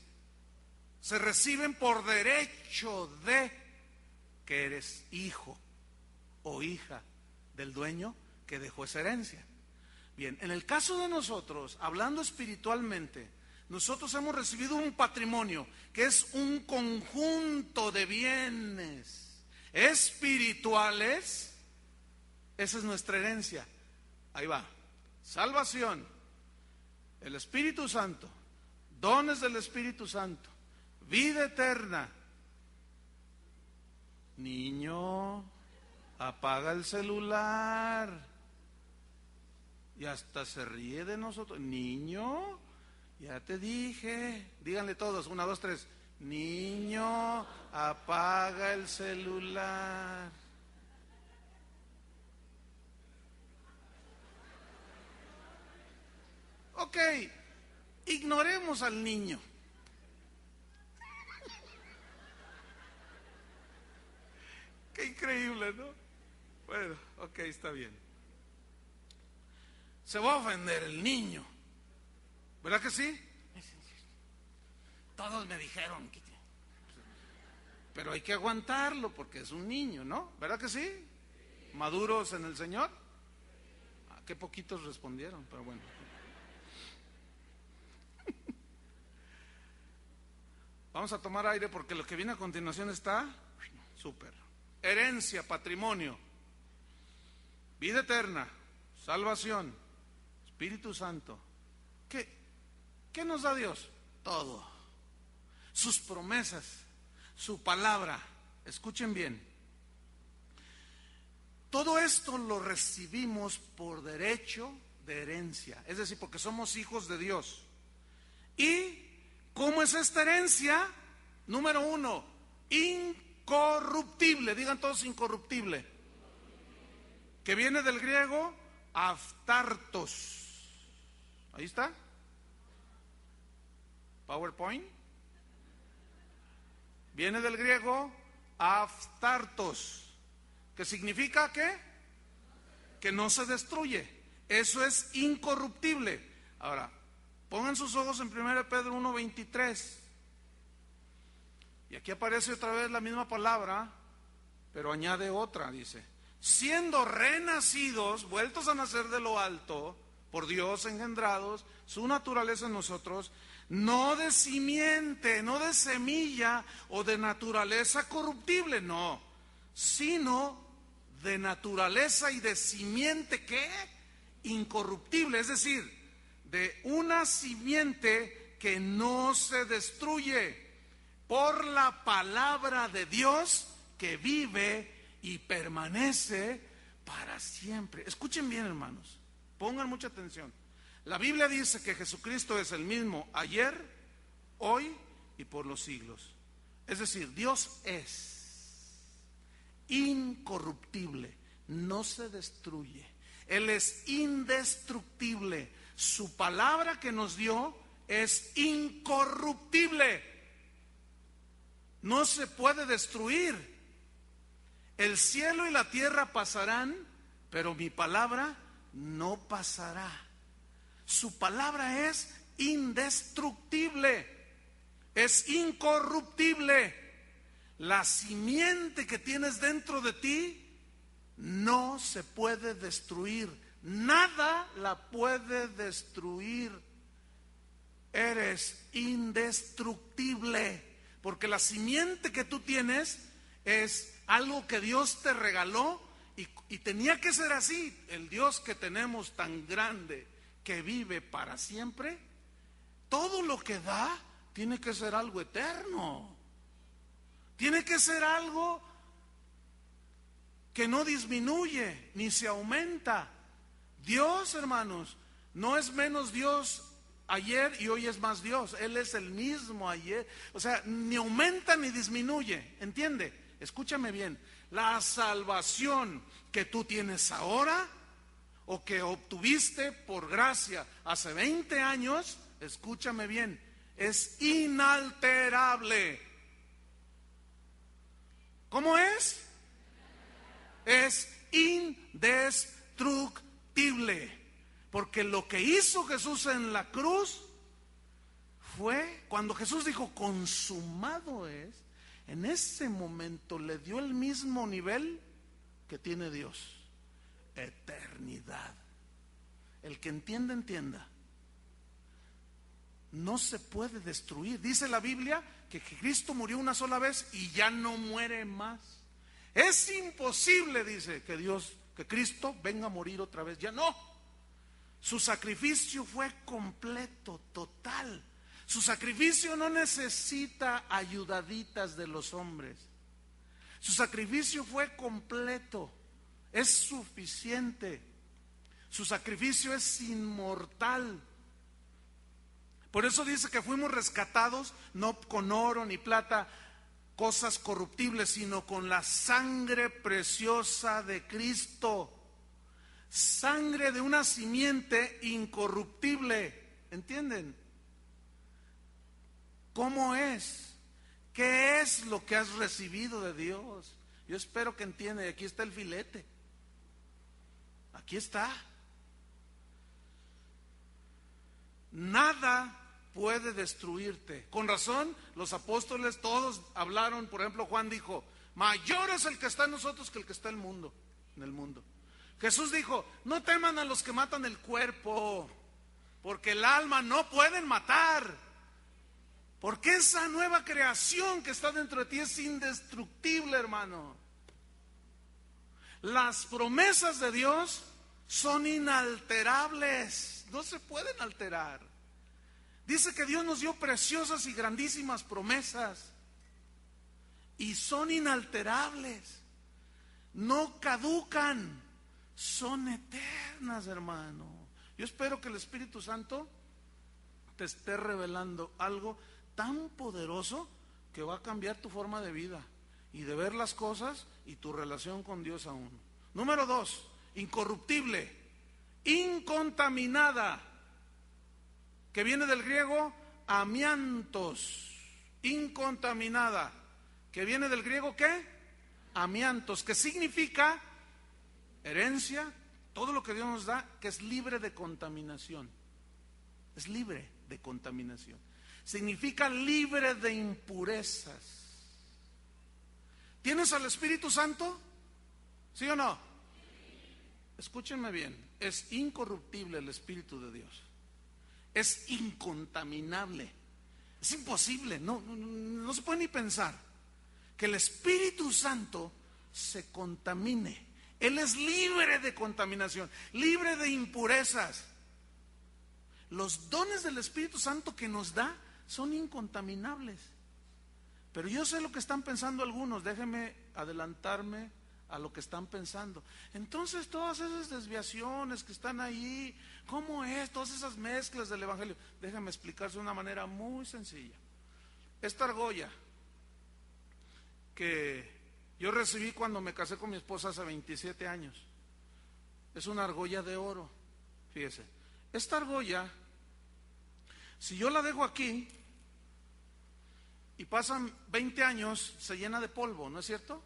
se reciben por derecho de que eres hijo o hija del dueño que dejó esa herencia. Bien, en el caso de nosotros, hablando espiritualmente, nosotros hemos recibido un patrimonio que es un conjunto de bienes espirituales. Esa es nuestra herencia. Ahí va: salvación, el Espíritu Santo, dones del Espíritu Santo, vida eterna. Niño, apaga el celular. Y hasta se ríe de nosotros. Niño, ya te dije. Díganle todos, 1, 2, 3. Niño, apaga el celular. Ok, ignoremos al niño. Qué increíble, ¿no? Bueno, ok, está bien. Se va a ofender el niño, ¿verdad que sí? Todos me dijeron que... Pero hay que aguantarlo porque es un niño, ¿no? ¿Verdad que sí? ¿Maduros en el Señor? Qué poquitos respondieron, pero bueno. Vamos a tomar aire porque lo que viene a continuación está súper. Herencia, patrimonio, vida eterna, salvación, Espíritu Santo. ¿Qué nos da Dios? Todo. Sus promesas, su palabra. Escuchen bien. Todo esto lo recibimos por derecho de herencia, es decir, porque somos hijos de Dios. ¿Y cómo es esta herencia? Número 1, incorruptible. Digan todos incorruptible. Que viene del griego aftartos. Ahí está. PowerPoint. Viene del griego aftartos. ¿Qué significa qué? Que no se destruye. Eso es incorruptible. Ahora, pongan sus ojos en 1 Pedro 1:23. Y aquí aparece otra vez la misma palabra, pero añade otra, dice: siendo renacidos, vueltos a nacer de lo alto, por Dios engendrados, su naturaleza en nosotros, no de simiente, no de semilla o de naturaleza corruptible, no, sino de naturaleza y de simiente, ¿qué? Incorruptible, es decir, de una simiente que no se destruye, por la palabra de Dios que vive y permanece para siempre. Escuchen bien, hermanos, pongan mucha atención. La Biblia dice que Jesucristo es el mismo ayer, hoy y por los siglos. Es decir, Dios es incorruptible, no se destruye. Él es indestructible. Su palabra que nos dio es incorruptible. No se puede destruir. El cielo y la tierra pasarán, pero mi palabra no pasará. Su palabra es indestructible, es incorruptible. La simiente que tienes dentro de ti no se puede destruir. Nada la puede destruir. Eres indestructible, porque la simiente que tú tienes es algo que Dios te regaló y tenía que ser así. El Dios que tenemos tan grande, que vive para siempre, todo lo que da tiene que ser algo eterno. Tiene que ser algo que no disminuye ni se aumenta. Dios, hermanos, no es menos Dios ayer y hoy es más Dios. Él es el mismo ayer. O sea, ni aumenta ni disminuye. ¿Entiende? Escúchame bien. La salvación que tú tienes ahora o que obtuviste por gracia hace 20 años, escúchame bien, es inalterable. ¿Cómo es? Es indestructible. Porque lo que hizo Jesús en la cruz fue, cuando Jesús dijo consumado es, en ese momento le dio el mismo nivel que tiene Dios. Eternidad. El que entienda, entienda. No se puede destruir. Dice la Biblia que Cristo murió una sola vez y ya no muere más. Es imposible, dice, que Cristo venga a morir otra vez. Ya no. Su sacrificio fue completo, total. Su sacrificio no necesita ayudaditas de los hombres. Su sacrificio fue completo, es suficiente. Su sacrificio es inmortal. Por eso dice que fuimos rescatados no con oro ni plata, cosas corruptibles, sino con la sangre preciosa de Cristo. Sangre de una simiente incorruptible. ¿Entienden? ¿Cómo es? ¿Qué es lo que has recibido de Dios? Yo espero que entiendan. Aquí está el filete. Aquí está. Nada puede destruirte. Con razón, los apóstoles todos hablaron. Por ejemplo, Juan dijo: mayor es el que está en nosotros que el que está en el mundo. Jesús dijo: no teman a los que matan el cuerpo, porque el alma no pueden matar, porque esa nueva creación que está dentro de ti es indestructible, hermano. Las promesas de Dios son inalterables, no se pueden alterar. Dice que Dios nos dio preciosas y grandísimas promesas y son inalterables, no caducan, son eternas, hermano. Yo espero que el Espíritu Santo te esté revelando algo tan poderoso que va a cambiar tu forma de vida y de ver las cosas y tu relación con Dios aún. Número 2, incorruptible, incontaminada, que viene del griego amiantos. Incontaminada, que viene del griego ¿qué? Amiantos, que significa herencia, todo lo que Dios nos da, que es libre de contaminación. Es libre de contaminación. Significa libre de impurezas. ¿Tienes al Espíritu Santo? ¿Sí o no? Escúchenme bien, es incorruptible el Espíritu de Dios. Es incontaminable. Es imposible, no se puede ni pensar que el Espíritu Santo se contamine. Él es libre de contaminación, libre de impurezas. Los dones del Espíritu Santo que nos da son incontaminables. Pero yo sé lo que están pensando algunos, déjenme adelantarme a lo que están pensando. Entonces todas esas desviaciones que están ahí, ¿cómo es? Todas esas mezclas del Evangelio. Déjenme explicarse de una manera muy sencilla. Esta argolla que yo recibí cuando me casé con mi esposa hace 27 años, es una argolla de oro. Fíjese, esta argolla, si yo la dejo aquí y pasan 20 años, se llena de polvo, ¿no es cierto?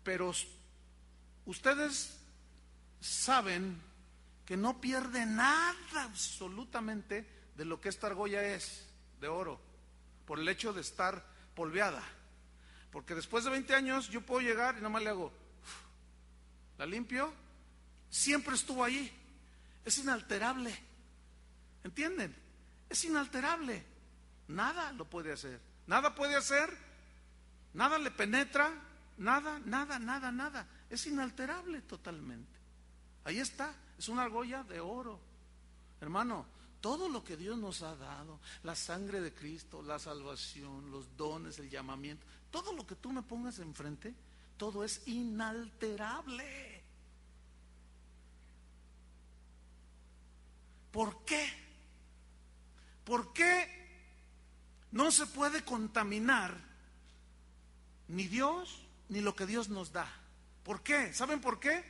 Pero ustedes saben que no pierde nada absolutamente de lo que esta argolla es, de oro. por el hecho de estar polveada. Porque después de 20 años yo puedo llegar y nomás le hago, la limpio, siempre estuvo ahí, es inalterable. ¿Entienden? Es inalterable. Nada lo puede hacer. Nada puede hacer, nada le penetra, nada. Es inalterable totalmente. Ahí está, es una argolla de oro. Hermano, todo lo que Dios nos ha dado, la sangre de Cristo, la salvación, los dones, el llamamiento, todo lo que tú me pongas enfrente, todo es inalterable. ¿Por qué? ¿Por qué no se puede contaminar ni Dios ni lo que Dios nos da? ¿Por qué? ¿Saben por qué?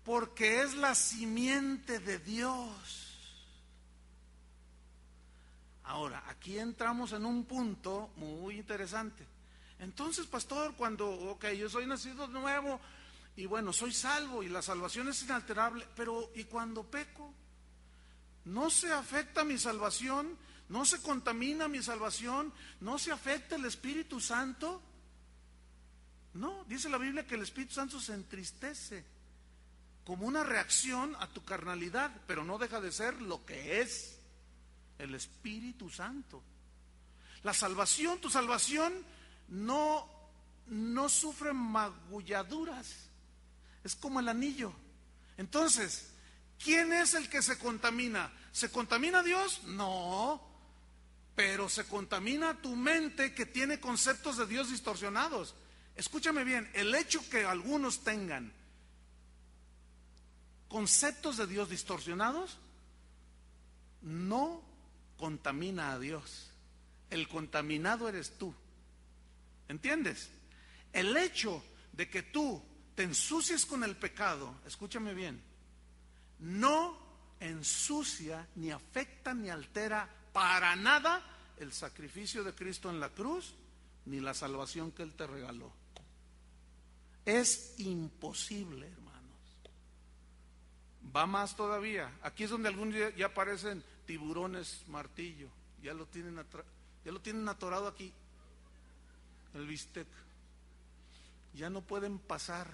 Porque es la simiente de Dios. Ahora, aquí entramos en un punto muy interesante. Entonces, pastor, cuando, yo soy nacido nuevo y bueno, soy salvo y la salvación es inalterable, pero ¿y cuando peco? ¿No se afecta mi salvación? ¿No se contamina mi salvación? ¿No se afecta el Espíritu Santo? No, dice la Biblia que el Espíritu Santo se entristece como una reacción a tu carnalidad, pero no deja de ser lo que es el Espíritu Santo. La salvación, tu salvación no sufre magulladuras, es como el anillo. Entonces, ¿quién es el que se contamina? ¿Se contamina Dios? No, pero se contamina tu mente que tiene conceptos de Dios distorsionados. Escúchame bien, el hecho que algunos tengan conceptos de Dios distorsionados no contamina a Dios. El contaminado eres tú. ¿Entiendes? El hecho de que tú te ensucies con el pecado, escúchame bien, no ensucia, ni afecta, ni altera para nada el sacrificio de Cristo en la cruz, ni la salvación que Él te regaló. Es imposible, hermanos. Va más todavía. Aquí es donde algún día ya aparecen tiburones martillo. Ya lo tienen atorado aquí, el bistec. Ya no pueden pasar.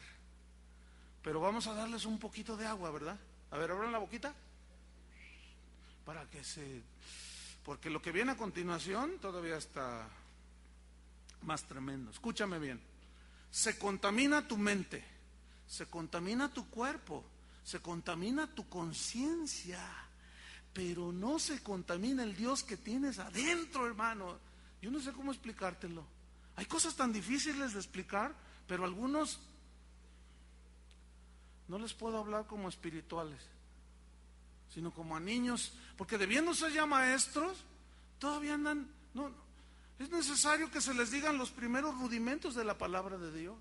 Pero vamos a darles un poquito de agua, ¿verdad? A ver, abran la boquita. Para que porque lo que viene a continuación todavía está más tremendo. Escúchame bien. Se contamina tu mente, se contamina tu cuerpo, se contamina tu conciencia, pero no se contamina el Dios que tienes adentro, hermano. Yo no sé cómo explicártelo. Hay cosas tan difíciles de explicar, pero algunos no les puedo hablar como espirituales, sino como a niños, porque debiendo ser ya maestros, todavía andan, no. Es necesario que se les digan los primeros rudimentos de la palabra de Dios.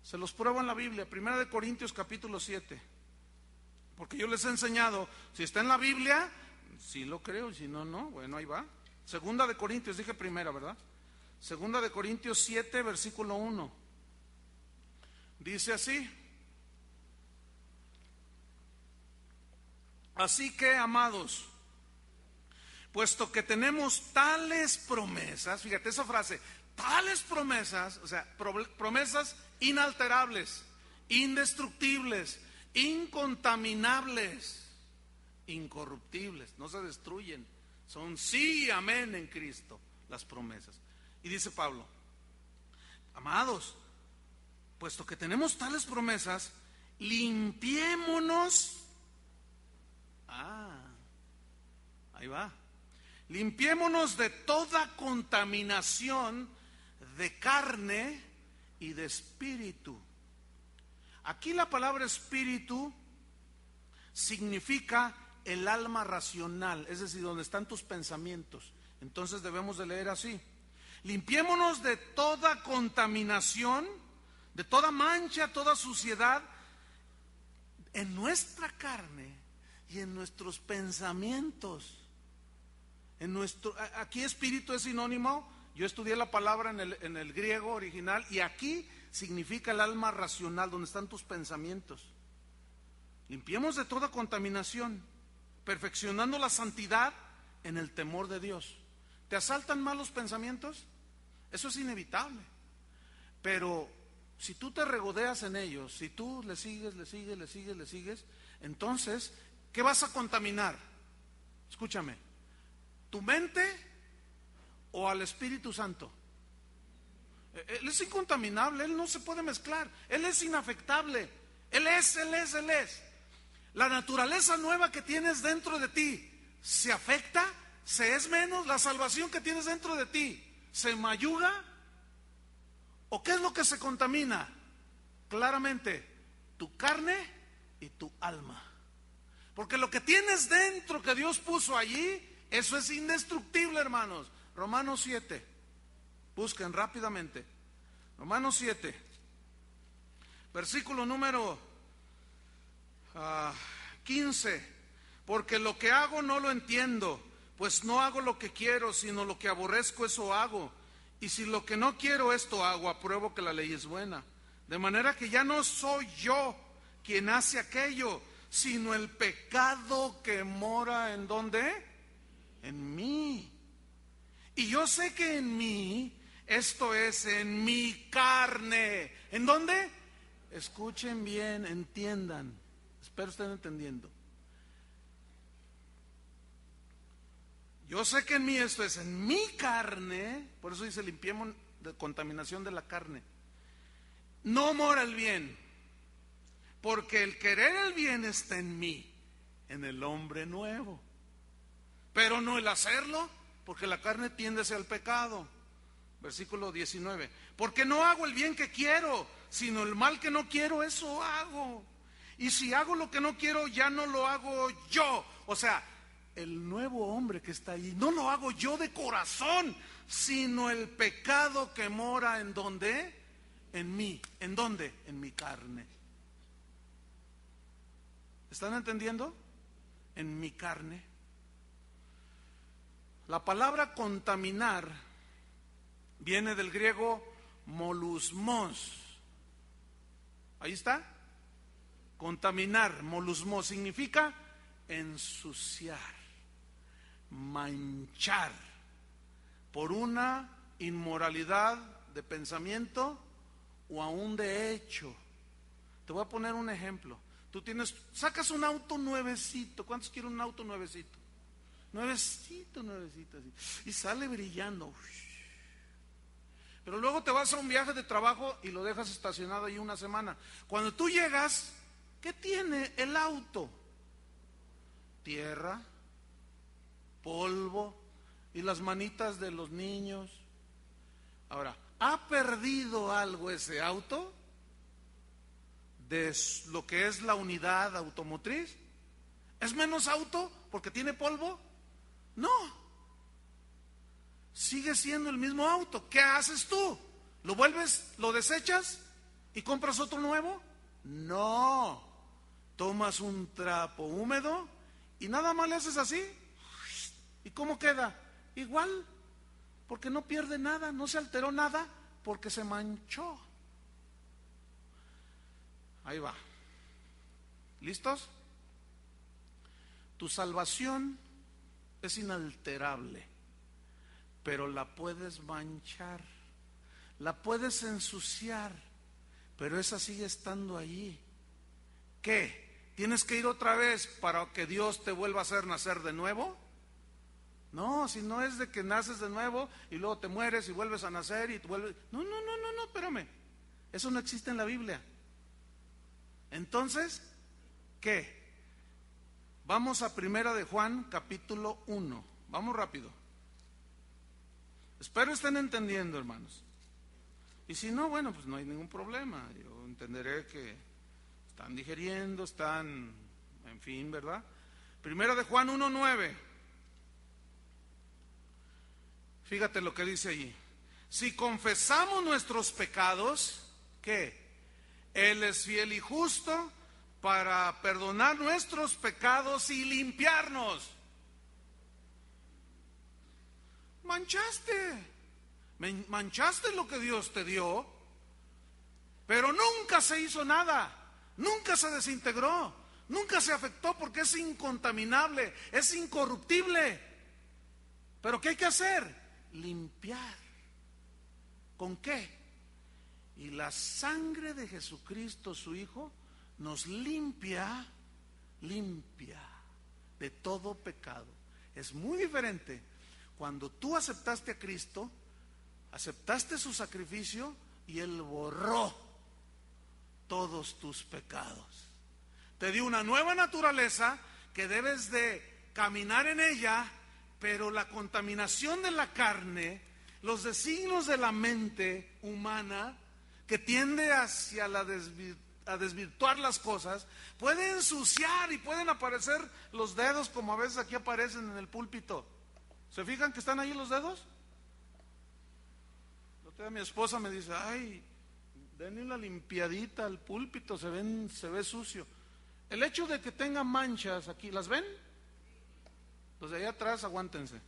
Se los prueba en la Biblia, 1 Corintios capítulo 7. Porque yo les he enseñado, si está en la Biblia, sí lo creo, y si no, no, bueno, ahí va. 2 Corintios, dije primera, ¿verdad? 2 Corintios 7, versículo 1. Dice así: así que, amados, puesto que tenemos tales promesas, fíjate esa frase, tales promesas, o sea, promesas inalterables, indestructibles, incontaminables, incorruptibles, no se destruyen, son sí y amén en Cristo las promesas. Y dice Pablo: amados, puesto que tenemos tales promesas, limpiémonos. Ahí va. Limpiémonos de toda contaminación de carne y de espíritu. Aquí la palabra espíritu significa el alma racional, es decir, donde están tus pensamientos. Entonces debemos de leer así: limpiémonos de toda contaminación, de toda mancha, toda suciedad en nuestra carne y en nuestros pensamientos. Aquí espíritu es sinónimo, yo estudié la palabra en el griego original, y aquí significa el alma racional, donde están tus pensamientos. Limpiemos de toda contaminación, perfeccionando la santidad en el temor de Dios. ¿Te asaltan malos pensamientos? Eso es inevitable. Pero si tú te regodeas en ellos, si tú le sigues, entonces, ¿qué vas a contaminar? Escúchame, ¿tu mente o al Espíritu Santo? Él es incontaminable, Él no se puede mezclar, Él es inafectable, Él es. La naturaleza nueva que tienes dentro de ti, ¿se afecta? ¿Se es menos? ¿La salvación que tienes dentro de ti se mayuga? ¿O qué es lo que se contamina? Claramente, tu carne y tu alma. Porque lo que tienes dentro que Dios puso allí, eso es indestructible, hermanos. Romanos 7, busquen rápidamente. Romanos 7, versículo número 15. Porque lo que hago no lo entiendo, pues no hago lo que quiero, sino lo que aborrezco, eso hago. Y si lo que no quiero, esto hago, apruebo que la ley es buena. De manera que ya no soy yo quien hace aquello, sino el pecado que mora ¿en dónde? En mí. Y yo sé que en mí, esto es, en mi carne. ¿En dónde? Escuchen bien, entiendan. Espero estén entendiendo. Yo sé que en mí, esto es, en mi carne, por eso dice limpiemos de contaminación de la carne, no mora el bien, porque el querer el bien está en mí, en el hombre nuevo, pero no el hacerlo, porque la carne tiende hacia el pecado. Versículo 19, porque no hago el bien que quiero, sino el mal que no quiero, eso hago. Y si hago lo que no quiero, ya no lo hago yo. O sea, el nuevo hombre que está allí, no lo hago yo de corazón, sino el pecado que mora ¿en dónde? En mí. ¿En dónde? En mi carne. ¿Están entendiendo? En mi carne. La palabra contaminar viene del griego molusmos. Ahí está. Contaminar, molusmos, significa ensuciar, manchar por una inmoralidad de pensamiento o aún de hecho. Te voy a poner un ejemplo. Tú sacas un auto nuevecito. ¿Cuántos quieren un auto nuevecito? Nuevecito, así. Y sale brillando. Pero luego te vas a un viaje de trabajo y lo dejas estacionado ahí una semana. Cuando tú llegas, ¿qué tiene el auto? Tierra, polvo y las manitas de los niños. Ahora, ¿ha perdido algo ese auto de lo que es la unidad automotriz? ¿Es menos auto porque tiene polvo? No. Sigue siendo el mismo auto. ¿Qué haces tú? ¿Lo vuelves, lo desechas y compras otro nuevo? No. Tomas un trapo húmedo y nada más le haces así. ¿Y cómo queda? Igual, porque no pierde nada, no se alteró nada, porque se manchó. Ahí va. ¿Listos? Tu salvación es inalterable, pero la puedes manchar, la puedes ensuciar, pero esa sigue estando allí. ¿Qué? ¿Tienes que ir otra vez para que Dios te vuelva a hacer nacer de nuevo? No, si no es de que naces de nuevo y luego te mueres y vuelves a nacer y te vuelves... No, espérame. Eso no existe en la Biblia. Entonces, ¿qué? Vamos a Primera de Juan, capítulo 1. Vamos rápido. Espero estén entendiendo, hermanos. Y si no, bueno, pues no hay ningún problema. Yo entenderé que están digeriendo, están, en fin, ¿verdad? Primera de Juan 1:9. Fíjate lo que dice allí. Si confesamos nuestros pecados, ¿qué? Él es fiel y justo para perdonar nuestros pecados y limpiarnos. Manchaste lo que Dios te dio, pero nunca se hizo nada, nunca se desintegró, nunca se afectó porque es incontaminable, es incorruptible. Pero ¿qué hay que hacer? Limpiar. ¿Con qué? Y la sangre de Jesucristo, su Hijo, nos limpia de todo pecado. Es muy diferente. Cuando tú aceptaste a Cristo, aceptaste su sacrificio y Él borró todos tus pecados. Te dio una nueva naturaleza que debes de caminar en ella, pero la contaminación de la carne, los designios de la mente humana, que tiende hacia a desvirtuar las cosas, puede ensuciar y pueden aparecer los dedos, como a veces aquí aparecen en el púlpito. ¿Se fijan que están ahí los dedos? Mi esposa me dice, ay, denle una limpiadita al púlpito, se ve sucio. El hecho de que tenga manchas aquí, ¿las ven? Los de allá atrás, aguántense.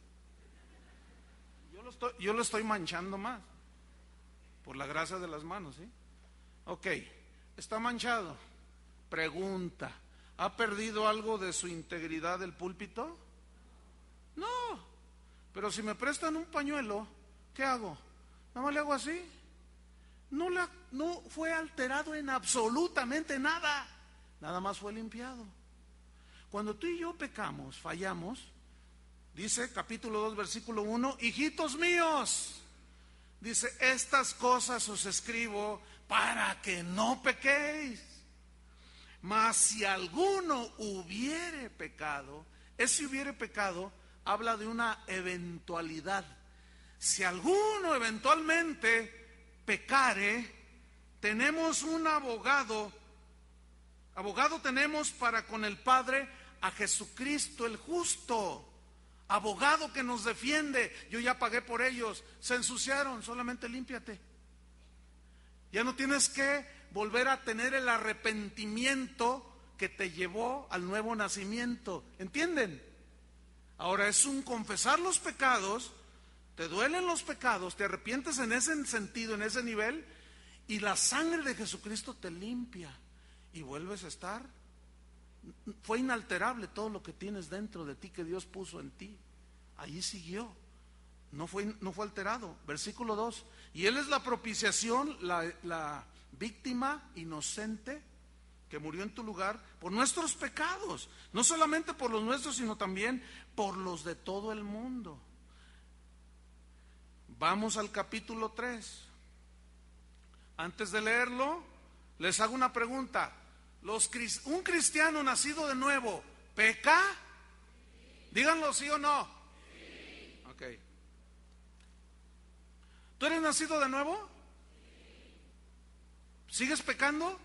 Yo lo estoy manchando más, por la grasa de las manos, ¿sí? Ok, está manchado. Pregunta, ¿ha perdido algo de su integridad el púlpito? No, pero si me prestan un pañuelo, ¿qué hago? Nada más le hago así. No fue alterado en absolutamente nada. Nada más fue limpiado. Cuando tú y yo pecamos, fallamos, dice capítulo 2, versículo 1, hijitos míos, dice, estas cosas os escribo para que no pequéis. Mas si alguno hubiere pecado, ese hubiere pecado habla de una eventualidad. Si alguno eventualmente pecare, tenemos un abogado tenemos para con el Padre a Jesucristo el justo, abogado que nos defiende. Yo ya pagué por ellos, se ensuciaron, solamente límpiate. Ya no tienes que volver a tener el arrepentimiento que te llevó al nuevo nacimiento, ¿entienden? Ahora es un confesar los pecados, te duelen los pecados, te arrepientes en ese sentido, en ese nivel, y la sangre de Jesucristo te limpia y vuelves a estar. Fue inalterable todo lo que tienes dentro de ti que Dios puso en ti. Allí siguió, no fue alterado. Versículo 2, y Él es la propiciación, la víctima inocente que murió en tu lugar por nuestros pecados, no solamente por los nuestros, sino también por los de todo el mundo. Vamos al capítulo 3. Antes de leerlo, les hago una pregunta. ¿Un cristiano nacido de nuevo peca? Díganlo sí o no. Sí. Ok. ¿Tú eres nacido de nuevo? ¿Sigues pecando?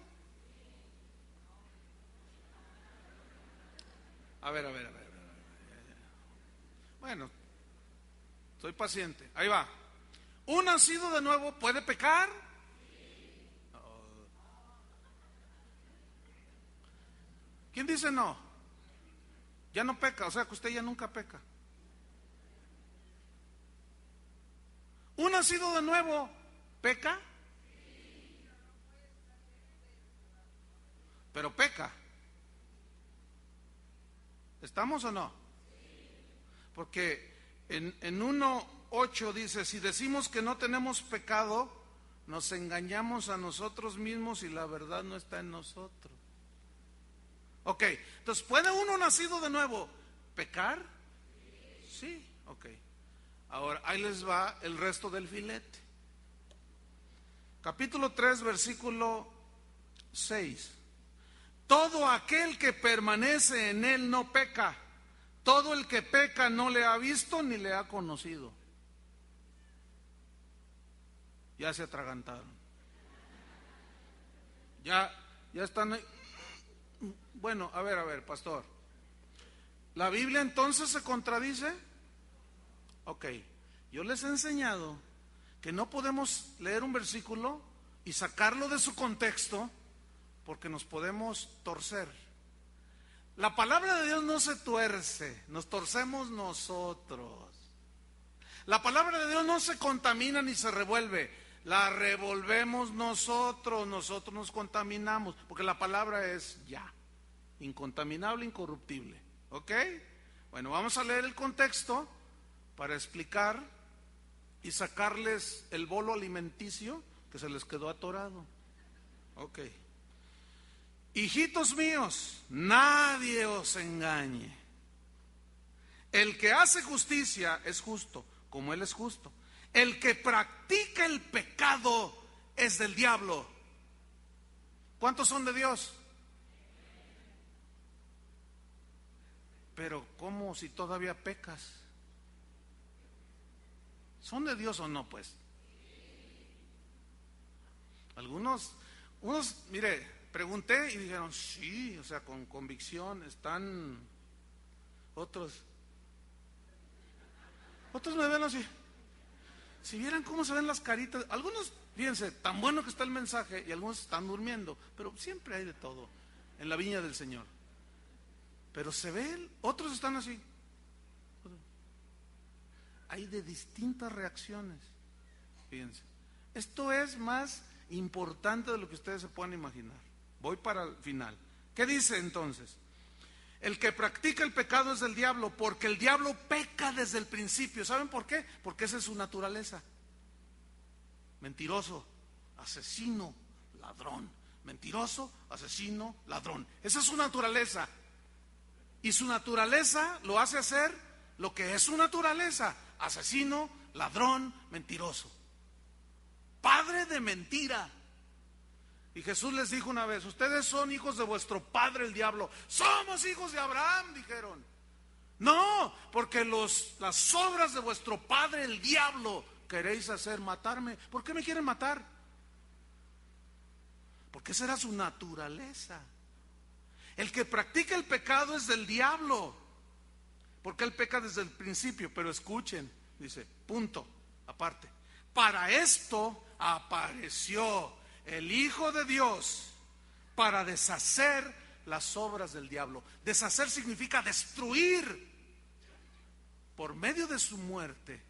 A ver. Bueno, soy paciente. Ahí va. ¿Un nacido de nuevo puede pecar? ¿Quién dice no? Ya no peca, o sea que usted ya nunca peca. ¿Un nacido de nuevo peca? Pero peca. ¿Estamos o no? Porque en 1:8 dice, si decimos que no tenemos pecado, nos engañamos a nosotros mismos y la verdad no está en nosotros. Ok, entonces, ¿puede uno nacido de nuevo pecar? Sí, ok. Ahora, ahí les va el resto del filete. Capítulo 3, versículo 6. Todo aquel que permanece en él no peca. Todo el que peca no le ha visto ni le ha conocido. Ya se atragantaron. Ya están ahí. Bueno, a ver, pastor. ¿La Biblia entonces se contradice? Ok, yo les he enseñado que no podemos leer un versículo y sacarlo de su contexto porque nos podemos torcer. La palabra de Dios no se tuerce, nos torcemos nosotros. La palabra de Dios no se contamina ni se revuelve, la revolvemos nosotros nos contaminamos, porque la palabra es ya, incontaminable, incorruptible. ¿Ok? Bueno, vamos a leer el contexto para explicar y sacarles el bolo alimenticio que se les quedó atorado. Ok. Hijitos míos, nadie os engañe. El que hace justicia es justo, como Él es justo. El que practica el pecado es del diablo. ¿Cuántos son de Dios? Pero ¿cómo si todavía pecas? ¿Son de Dios o no, pues? Unos, mire, pregunté y dijeron, sí, o sea, con convicción, están. Otros me ven así. Si vieran cómo se ven las caritas, algunos, fíjense, tan bueno que está el mensaje y algunos están durmiendo, pero siempre hay de todo en la viña del Señor. Pero se ven, otros están así. Hay de distintas reacciones. Fíjense, esto es más importante de lo que ustedes se puedan imaginar. Voy para el final. ¿Qué dice entonces? El que practica el pecado es del diablo, porque el diablo peca desde el principio. ¿Saben por qué? Porque esa es su naturaleza. Mentiroso, asesino, ladrón. Mentiroso, asesino, ladrón. Esa es su naturaleza. Y su naturaleza lo hace hacer lo que es su naturaleza: asesino, ladrón, mentiroso, padre de mentira. Y Jesús les dijo una vez: ustedes son hijos de vuestro padre el diablo. Somos hijos de Abraham, dijeron. No, porque las obras de vuestro padre el diablo queréis hacer, matarme. ¿Por qué me quieren matar? Porque esa era su naturaleza. El que practica el pecado es del diablo, porque él peca desde el principio. Pero escuchen, dice, punto, aparte. Para esto apareció el Hijo de Dios, para deshacer las obras del diablo. Deshacer significa destruir, por medio de su muerte,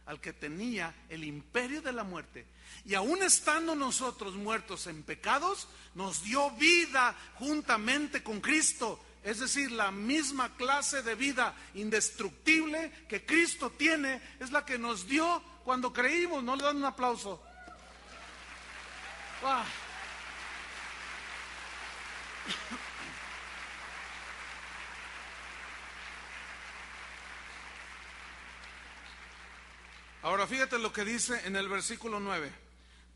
al que tenía el imperio de la muerte. Y aún estando nosotros muertos en pecados, nos dio vida juntamente con Cristo. Es decir, la misma clase de vida indestructible que Cristo tiene es la que nos dio cuando creímos. ¿No le dan un aplauso? ¡Wow! Ahora fíjate lo que dice en el versículo 9.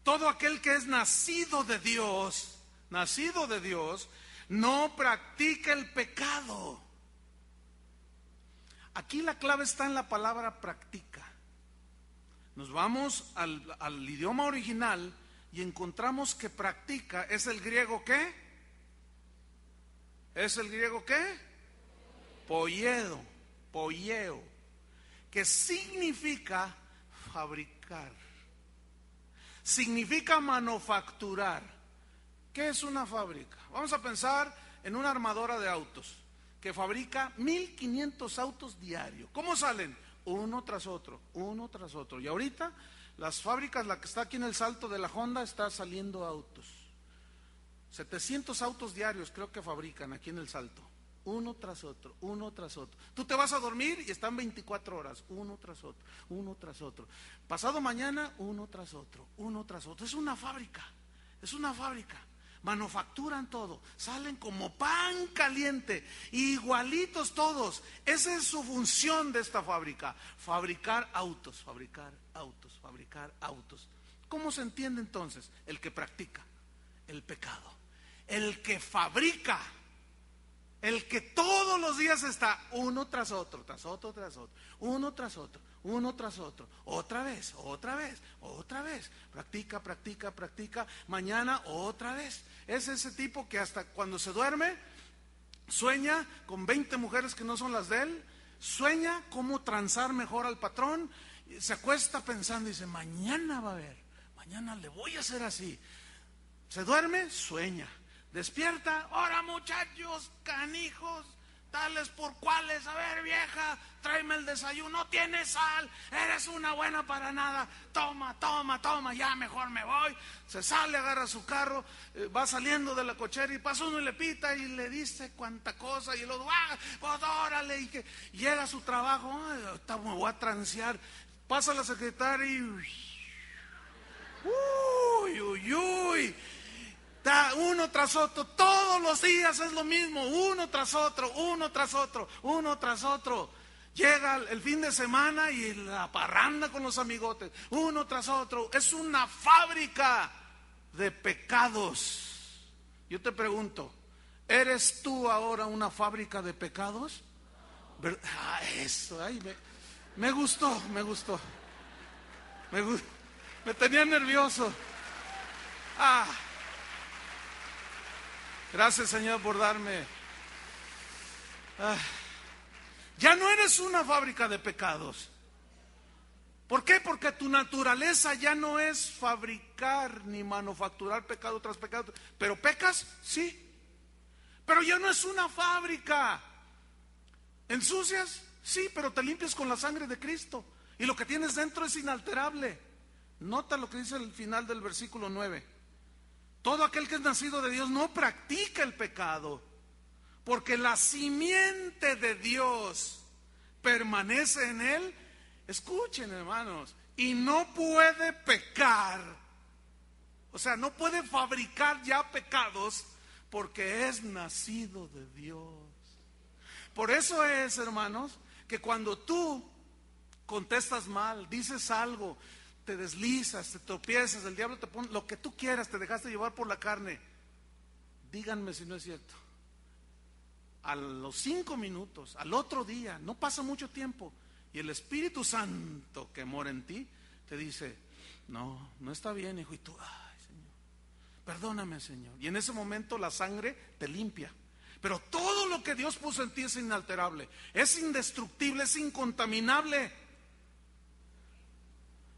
Todo aquel que es nacido de Dios, no practica el pecado. Aquí la clave está en la palabra practica. Nos vamos al idioma original y encontramos que practica es el griego ¿qué? ¿Es el griego qué? Poieo, que significa fabricar, significa manufacturar. ¿Qué es una fábrica? Vamos a pensar en una armadora de autos que fabrica 1500 autos diarios. ¿Cómo salen? Uno tras otro. Y ahorita las fábricas, la que está aquí en el Salto de la Honda, está saliendo autos. 700 autos diarios creo que fabrican aquí en el Salto. Uno tras otro. Tú te vas a dormir y están 24 horas, uno tras otro. Pasado mañana, uno tras otro. Es una fábrica. Manufacturan todo, salen como pan caliente, igualitos todos. Esa es su función de esta fábrica: fabricar autos. ¿Cómo se entiende entonces? El que practica el pecado, el que fabrica, el que todos los días está uno tras otro, otra vez, practica, mañana otra vez. Es ese tipo que hasta cuando se duerme sueña con 20 mujeres que no son las de él, sueña cómo transar mejor al patrón, se acuesta pensando y dice: mañana va a haber, mañana le voy a hacer así. Se duerme, sueña, despierta, ahora muchachos, canijos, tales por cuales, a ver vieja, tráeme el desayuno, no tienes sal, eres una buena para nada, toma, toma, toma, ya mejor me voy. Se sale, agarra su carro, va saliendo de la cochera y pasa uno y le pita y le dice cuánta cosa y luego, pues órale, y que llega a su trabajo, ahorita me voy a transear, pasa la secretaria y uy, uno tras otro, todos los días es lo mismo, uno tras otro, uno tras otro, uno tras otro. Llega el fin de semana y la parranda con los amigotes, uno tras otro. Es una fábrica de pecados. Yo te pregunto, ¿eres tú ahora una fábrica de pecados? Eso, me gustó. Me tenía nervioso. Gracias, Señor, por darme. Ya no eres una fábrica de pecados. ¿Por qué? Porque tu naturaleza ya no es fabricar ni manufacturar pecado tras pecado. ¿Pero pecas? Sí. Pero ya no es una fábrica. ¿Ensucias? Sí, pero te limpias con la sangre de Cristo. Y lo que tienes dentro es inalterable. Nota lo que dice el final del versículo 9. Todo aquel que es nacido de Dios no practica el pecado, porque la simiente de Dios permanece en él. Escuchen, hermanos, y no puede pecar. O sea, no puede fabricar ya pecados porque es nacido de Dios. Por eso es, hermanos, que cuando tú contestas mal, dices algo, te deslizas, te tropiezas, el diablo te pone lo que tú quieras, te dejaste llevar por la carne. Díganme si no es cierto. A los 5 minutos, al otro día, no pasa mucho tiempo, y el Espíritu Santo que mora en ti te dice, no está bien, hijo. Y tú, ay, Señor, perdóname, Señor. Y en ese momento la sangre te limpia. Pero todo lo que Dios puso en ti es inalterable, es indestructible, es incontaminable.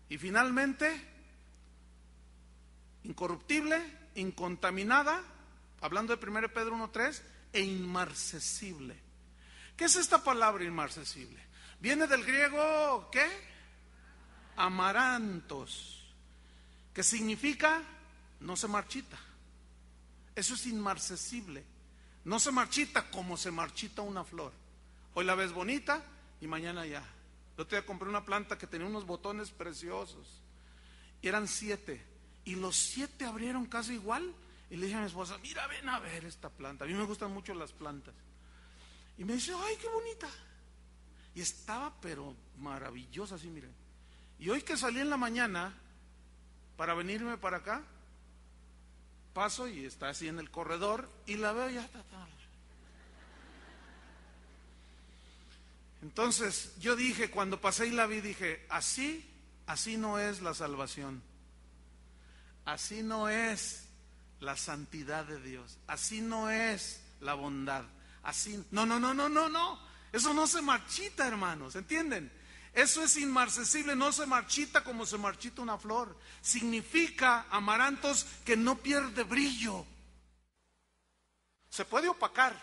Y finalmente, incorruptible, incontaminada, hablando de 1 Pedro 1:3, e inmarcesible. ¿Qué es esta palabra inmarcesible? Viene del griego, ¿qué? Amarantos, que significa no se marchita. Eso es inmarcesible. No se marchita como se marchita una flor. Hoy la ves bonita y mañana ya. El otro día compré una planta que tenía unos botones preciosos. Y eran 7. Y los 7 abrieron casi igual. Y le dije a mi esposa, mira, ven a ver esta planta. A mí me gustan mucho las plantas. Y me dice, ay, qué bonita. Y estaba pero maravillosa así, miren. Y hoy que salí en la mañana para venirme para acá, paso y está así en el corredor y la veo ya está. Entonces yo dije, cuando pasé y la vi, dije, así no es la salvación, así no es la santidad de Dios, así no es la bondad, así, no, eso no se marchita, hermanos, ¿entienden? Eso es inmarcesible, no se marchita como se marchita una flor. Significa, amarantos, que no pierde brillo. Se puede opacar,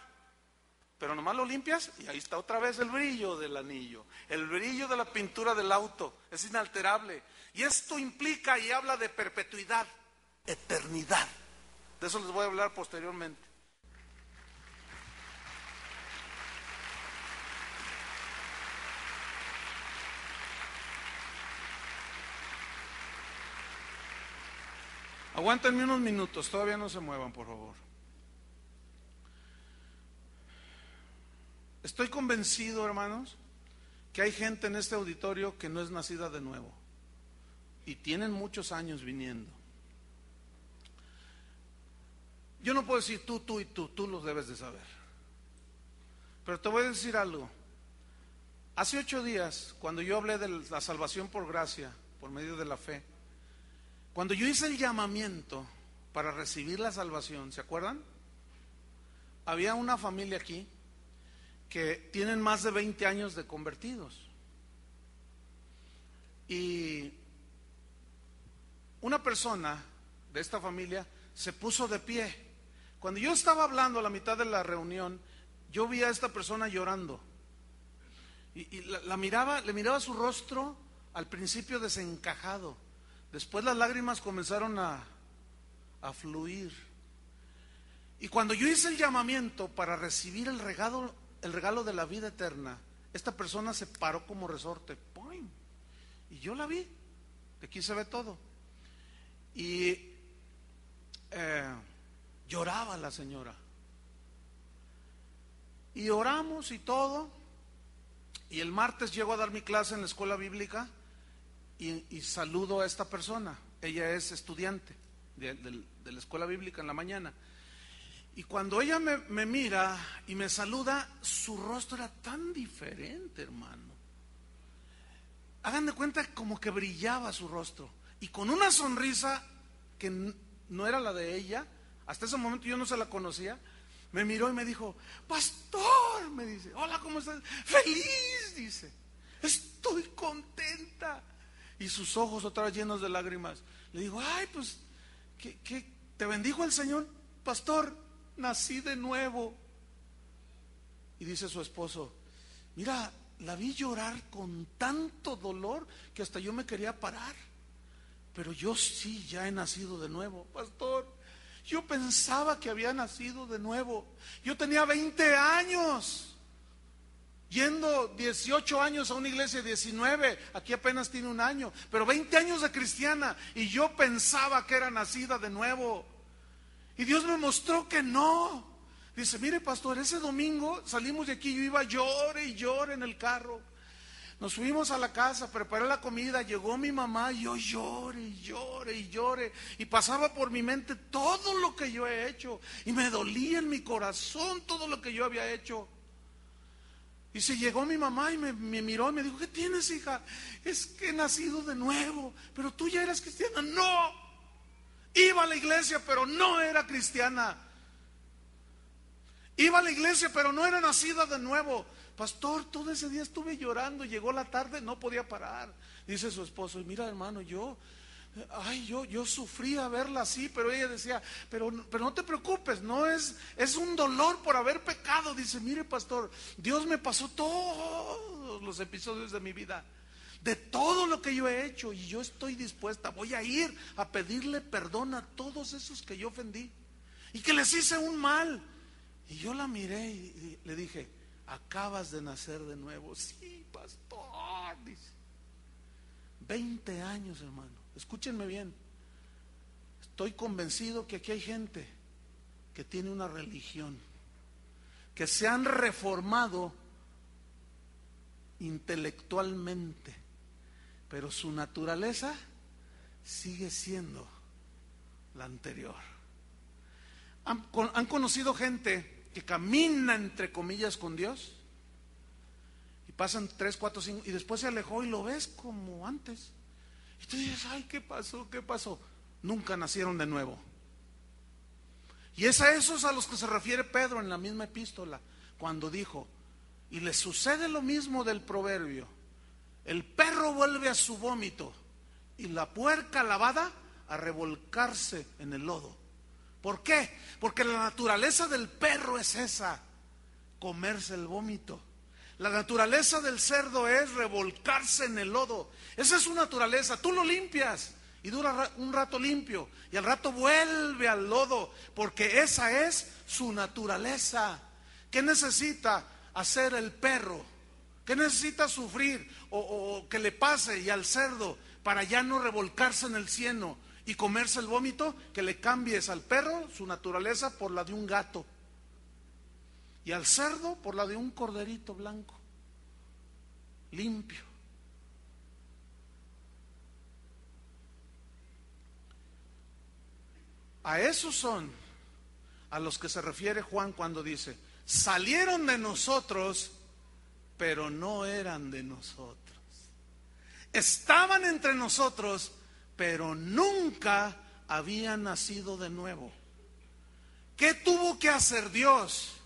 pero nomás lo limpias y ahí está otra vez el brillo del anillo, el brillo de la pintura del auto, es inalterable. Y esto implica y habla de perpetuidad, eternidad. De eso les voy a hablar posteriormente. Aguántenme unos minutos, todavía no se muevan, por favor. Estoy convencido, hermanos, que hay gente en este auditorio que no es nacida de nuevo y tienen muchos años viniendo. Yo no puedo decir tú los debes de saber. Pero te voy a decir algo. Hace 8 días, cuando yo hablé de la salvación por gracia, por medio de la fe, cuando yo hice el llamamiento para recibir la salvación, ¿se acuerdan? Había una familia aquí que tienen más de 20 años de convertidos. Y una persona de esta familia se puso de pie. Cuando yo estaba hablando a la mitad de la reunión, yo vi a esta persona llorando. Y la miraba, le miraba su rostro al principio desencajado. Después las lágrimas comenzaron a fluir. Y cuando yo hice el llamamiento para recibir el regalo de la vida eterna, esta persona se paró como resorte. ¡Pum! Y yo la vi. De aquí se ve todo. Y lloraba la señora. Y oramos y todo. Y el martes llego a dar mi clase en la escuela bíblica y saludo a esta persona. Ella es estudiante de la escuela bíblica en la mañana. Y cuando ella me mira y me saluda, su rostro era tan diferente, hermano. Hagan de cuenta como que brillaba su rostro. Y con una sonrisa que no era la de ella. Hasta ese momento yo no se la conocía. Me miró y me dijo: pastor, me dice, hola, ¿cómo estás? Feliz, dice, estoy contenta. Y sus ojos otra vez llenos de lágrimas. Le digo: ay, pues, ¿qué te bendijo el Señor, pastor? Nací de nuevo. Y dice su esposo: mira, la vi llorar con tanto dolor que hasta yo me quería parar. Pero yo sí ya he nacido de nuevo, pastor. Yo pensaba que había nacido de nuevo. Yo tenía 20 años, yendo 18 años a una iglesia, 19, aquí apenas tiene un año, pero 20 años de cristiana, y yo pensaba que era nacida de nuevo. Y Dios me mostró que no. Dice: mire, pastor, ese domingo salimos de aquí, yo iba llore y llore en el carro. Nos fuimos a la casa, preparé la comida, llegó mi mamá y yo llore y llore y llore. Y pasaba por mi mente todo lo que yo he hecho. Y me dolía en mi corazón todo lo que yo había hecho. Y se llegó mi mamá y me miró y me dijo: ¿qué tienes, hija? Es que he nacido de nuevo. Pero tú ya eras cristiana. No, iba a la iglesia pero no era cristiana. Iba a la iglesia pero no era nacida de nuevo. Pastor, todo ese día estuve llorando. Llegó la tarde, no podía parar. Dice su esposo: y mira, hermano, yo sufría verla así. Pero ella decía: pero no te preocupes, no es un dolor por haber pecado. Dice: mire, pastor, Dios me pasó todos los episodios de mi vida, de todo lo que yo he hecho, y yo estoy dispuesta, voy a ir a pedirle perdón a todos esos que yo ofendí y que les hice un mal. Y yo la miré y le dije: acabas de nacer de nuevo. Sí, pastor, dice. 20 años, hermano. Escúchenme bien. Estoy convencido que aquí hay gente que tiene una religión, que se han reformado intelectualmente, pero su naturaleza sigue siendo la anterior. ¿Han conocido gente que camina entre comillas con Dios? Y pasan 3, 4, 5 y después se alejó y lo ves como antes. Y tú dices: ay, ¿qué pasó? ¿Qué pasó? Nunca nacieron de nuevo. Y es a esos a los que se refiere Pedro en la misma epístola, cuando dijo: y les sucede lo mismo del proverbio: el perro vuelve a su vómito y la puerca lavada a revolcarse en el lodo. ¿Por qué? Porque la naturaleza del perro es esa, comerse el vómito. La naturaleza del cerdo es revolcarse en el lodo. Esa es su naturaleza. Tú lo limpias y dura un rato limpio y al rato vuelve al lodo, porque esa es su naturaleza. ¿Qué necesita hacer el perro? ¿Qué necesita sufrir o que le pase y al cerdo para ya no revolcarse en el cieno y comerse el vómito? Que le cambies al perro su naturaleza por la de un gato y al cerdo por la de un corderito blanco, limpio. A esos son a los que se refiere Juan cuando dice: salieron de nosotros, pero no eran de nosotros. Estaban entre nosotros, pero nunca habían nacido de nuevo. ¿Qué tuvo que hacer Dios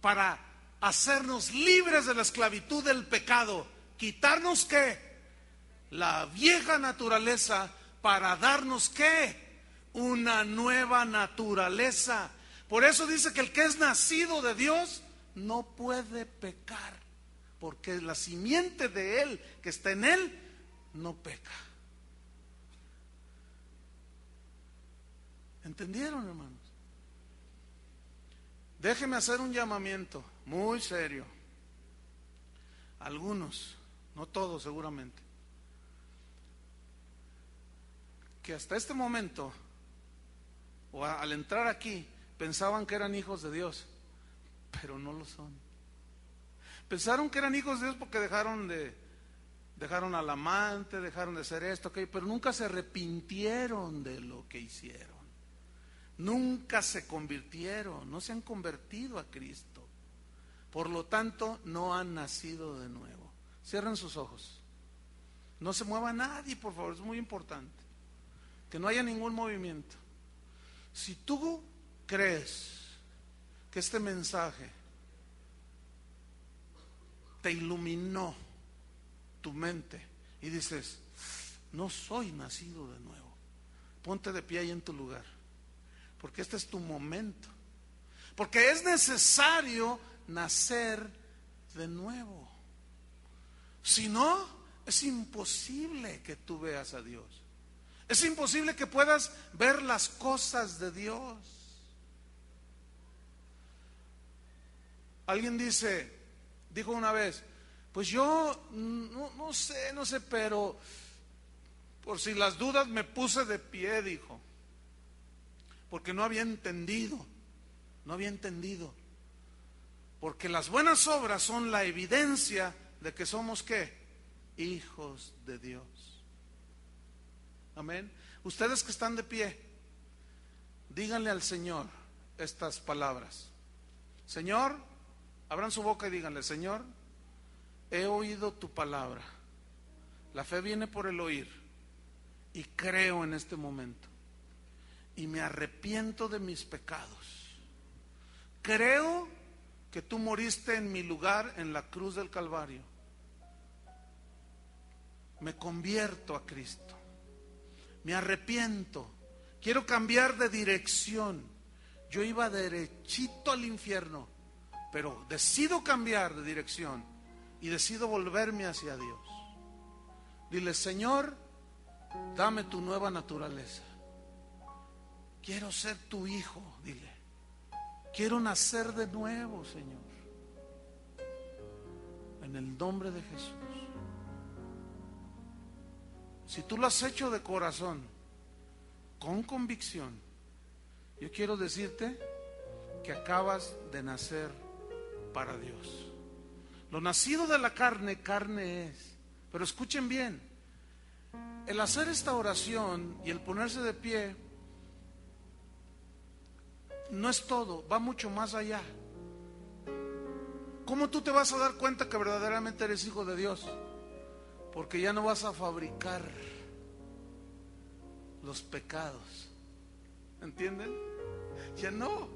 para hacernos libres de la esclavitud del pecado? Quitarnos ¿qué? La vieja naturaleza, para darnos ¿qué? Una nueva naturaleza. Por eso dice que el que es nacido de Dios no puede pecar, porque la simiente de Él que está en Él no peca. ¿Entendieron, hermanos? Déjeme hacer un llamamiento muy serio. Algunos, no todos seguramente, que hasta este momento o al entrar aquí pensaban que eran hijos de Dios, pero no lo son. Pensaron que eran hijos de Dios porque dejaron al amante, dejaron de hacer esto, aquello, pero nunca se arrepintieron de lo que hicieron. Nunca se convirtieron, no se han convertido a Cristo. Por lo tanto, no han nacido de nuevo. Cierren sus ojos. No se mueva nadie, por favor, es muy importante. Que no haya ningún movimiento. Si tú crees que este mensaje te iluminó tu mente y dices, no soy nacido de nuevo, ponte de pie ahí en tu lugar, porque este es tu momento, porque es necesario nacer de nuevo. Si no, es imposible que tú veas a Dios. Es imposible que puedas ver las cosas de Dios. Alguien dijo una vez, pues yo no sé, pero por si las dudas me puse de pie, dijo, porque no había entendido, porque las buenas obras son la evidencia de que somos ¿qué? Hijos de Dios. Amén. Ustedes que están de pie, díganle al Señor estas palabras. Señor, abran su boca y díganle, Señor, he oído tu palabra. La fe viene por el oír y creo en este momento y me arrepiento de mis pecados. Creo que tú moriste en mi lugar en la cruz del Calvario. Me convierto a Cristo. Me arrepiento. Quiero cambiar de dirección. Yo iba derechito al infierno, pero decido cambiar de dirección y decido volverme hacia Dios. Dile, Señor, dame tu nueva naturaleza. Quiero ser tu hijo, dile. Quiero nacer de nuevo, Señor. En el nombre de Jesús. Si tú lo has hecho de corazón, con convicción, yo quiero decirte que acabas de nacer para Dios. Lo nacido de la carne, carne es. Pero escuchen bien, el hacer esta oración y el ponerse de pie no es todo, va mucho más allá. ¿Cómo tú te vas a dar cuenta que verdaderamente eres hijo de Dios? Porque ya no vas a fabricar los pecados. ¿Entienden? Ya no.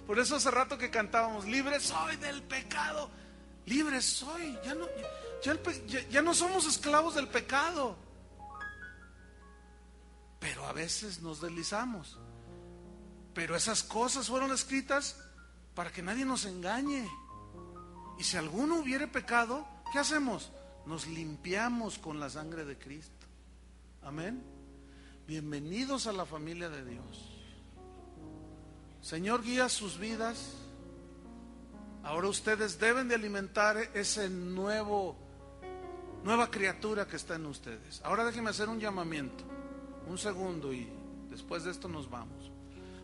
Por eso hace rato que cantábamos, libre soy del pecado. Libre soy. Ya no somos esclavos del pecado. Pero a veces nos deslizamos. Pero esas cosas fueron escritas para que nadie nos engañe. Y si alguno hubiere pecado, ¿qué hacemos? Nos limpiamos con la sangre de Cristo. Amén. Bienvenidos a la familia de Dios. Señor, guía sus vidas. Ahora ustedes deben de alimentar ese nueva criatura que está en ustedes. Ahora déjenme hacer un llamamiento, un segundo, y después de esto nos vamos.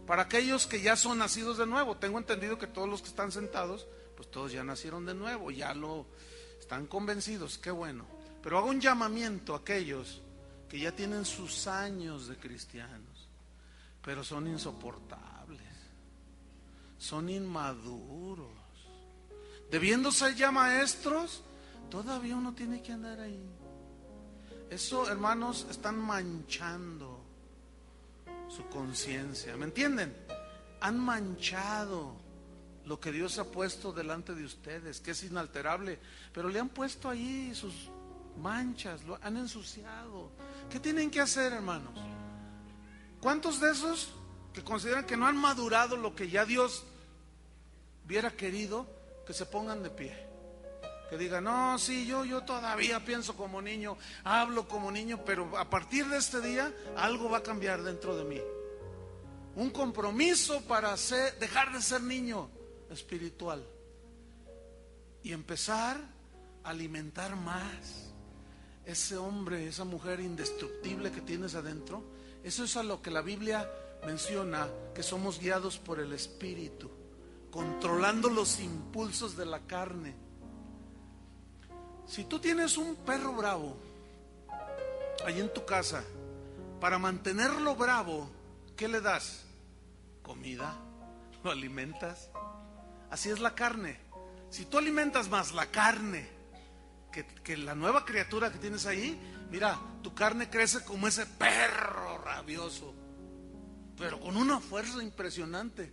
Para aquellos que ya son nacidos de nuevo, tengo entendido que todos los que están sentados, pues todos ya nacieron de nuevo, ya lo están convencidos, qué bueno. Pero hago un llamamiento a aquellos que ya tienen sus años de cristianos, pero son insoportables, son inmaduros, debiendo ser ya maestros, todavía uno tiene que andar ahí. Eso, hermanos, están manchando su conciencia, ¿me entienden? Han manchado lo que Dios ha puesto delante de ustedes, que es inalterable, pero le han puesto ahí sus manchas, lo han ensuciado. ¿Qué tienen que hacer, hermanos? ¿Cuántos de esos que consideran que no han madurado lo que ya Dios hubiera querido, que se pongan de pie, que digan, no, sí, yo todavía pienso como niño, hablo como niño, pero a partir de este día algo va a cambiar dentro de mí. Un compromiso para dejar de ser niño espiritual y empezar a alimentar más ese hombre, esa mujer indestructible que tienes adentro. Eso es a lo que la Biblia menciona, que somos guiados por el Espíritu, controlando los impulsos de la carne. Si tú tienes un perro bravo ahí en tu casa, para mantenerlo bravo, ¿qué le das? Comida, lo alimentas. Así es la carne. Si tú alimentas más la carne que la nueva criatura que tienes ahí, mira, tu carne crece como ese perro rabioso, pero con una fuerza impresionante.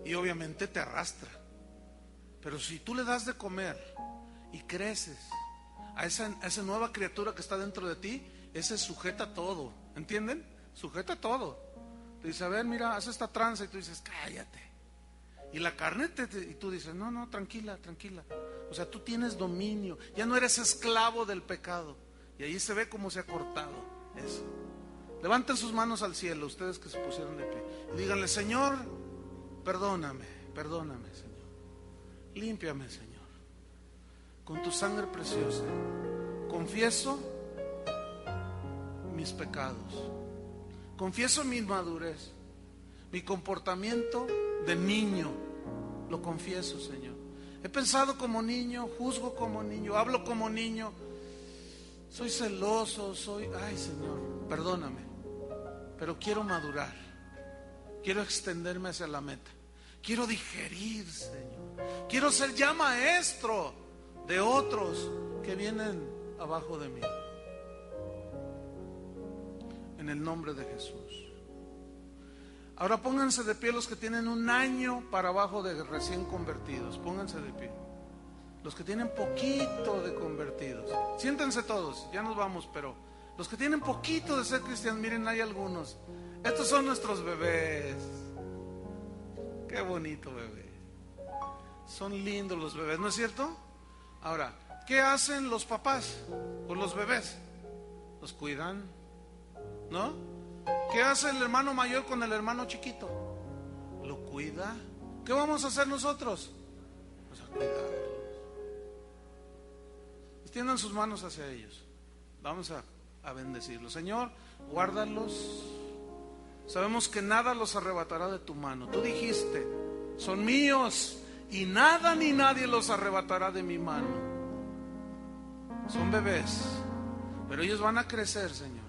Y obviamente te arrastra. Pero si tú le das de comer y creces a esa nueva criatura que está dentro de ti, ese sujeta todo. ¿Entienden? Sujeta todo. Te dice, a ver, mira, haz esta tranza, y tú dices, cállate. Y la carne y tú dices, no, tranquila. O sea, tú tienes dominio, ya no eres esclavo del pecado. Y ahí se ve cómo se ha cortado eso. Levanten sus manos al cielo, ustedes que se pusieron de pie, y díganle, Señor, perdóname, Señor. Límpiame, Señor, con tu sangre preciosa. Confieso mis pecados, confieso mi inmadurez, mi comportamiento de niño, lo confieso, Señor. He pensado como niño, juzgo como niño, hablo como niño, soy celoso, ay, Señor, perdóname, pero quiero madurar, quiero extenderme hacia la meta, quiero digerir, Señor, quiero ser ya maestro de otros que vienen abajo de mí. En el nombre de Jesús. Ahora pónganse de pie los que tienen 1 año para abajo de recién convertidos. Pónganse de pie. Los que tienen poquito de convertidos. Siéntense todos, ya nos vamos, pero los que tienen poquito de ser cristianos, miren, hay algunos. Estos son nuestros bebés. Qué bonito bebé. Son lindos los bebés, ¿no es cierto? Ahora, ¿qué hacen los papás con los bebés? Los cuidan, ¿no? ¿Qué hace el hermano mayor con el hermano chiquito? Lo cuida. ¿Qué vamos a hacer nosotros? Pues a cuidarlos. Extiendan sus manos hacia ellos. Vamos a bendecirlos. Señor, guárdalos. Sabemos que nada los arrebatará de tu mano. Tú dijiste, son míos y nada ni nadie los arrebatará de mi mano. Son bebés, pero ellos van a crecer, Señor.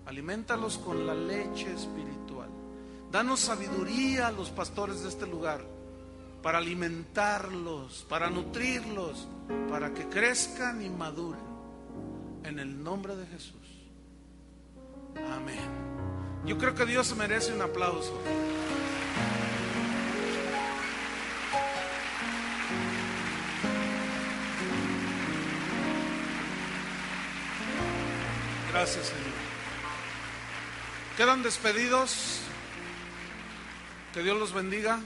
Aliméntalos con la leche espiritual. Danos sabiduría a los pastores de este lugar para alimentarlos, para nutrirlos, para que crezcan y maduren. En el nombre de Jesús. Amén. Yo creo que Dios merece un aplauso. Gracias, Señor. Quedan despedidos. Que Dios los bendiga.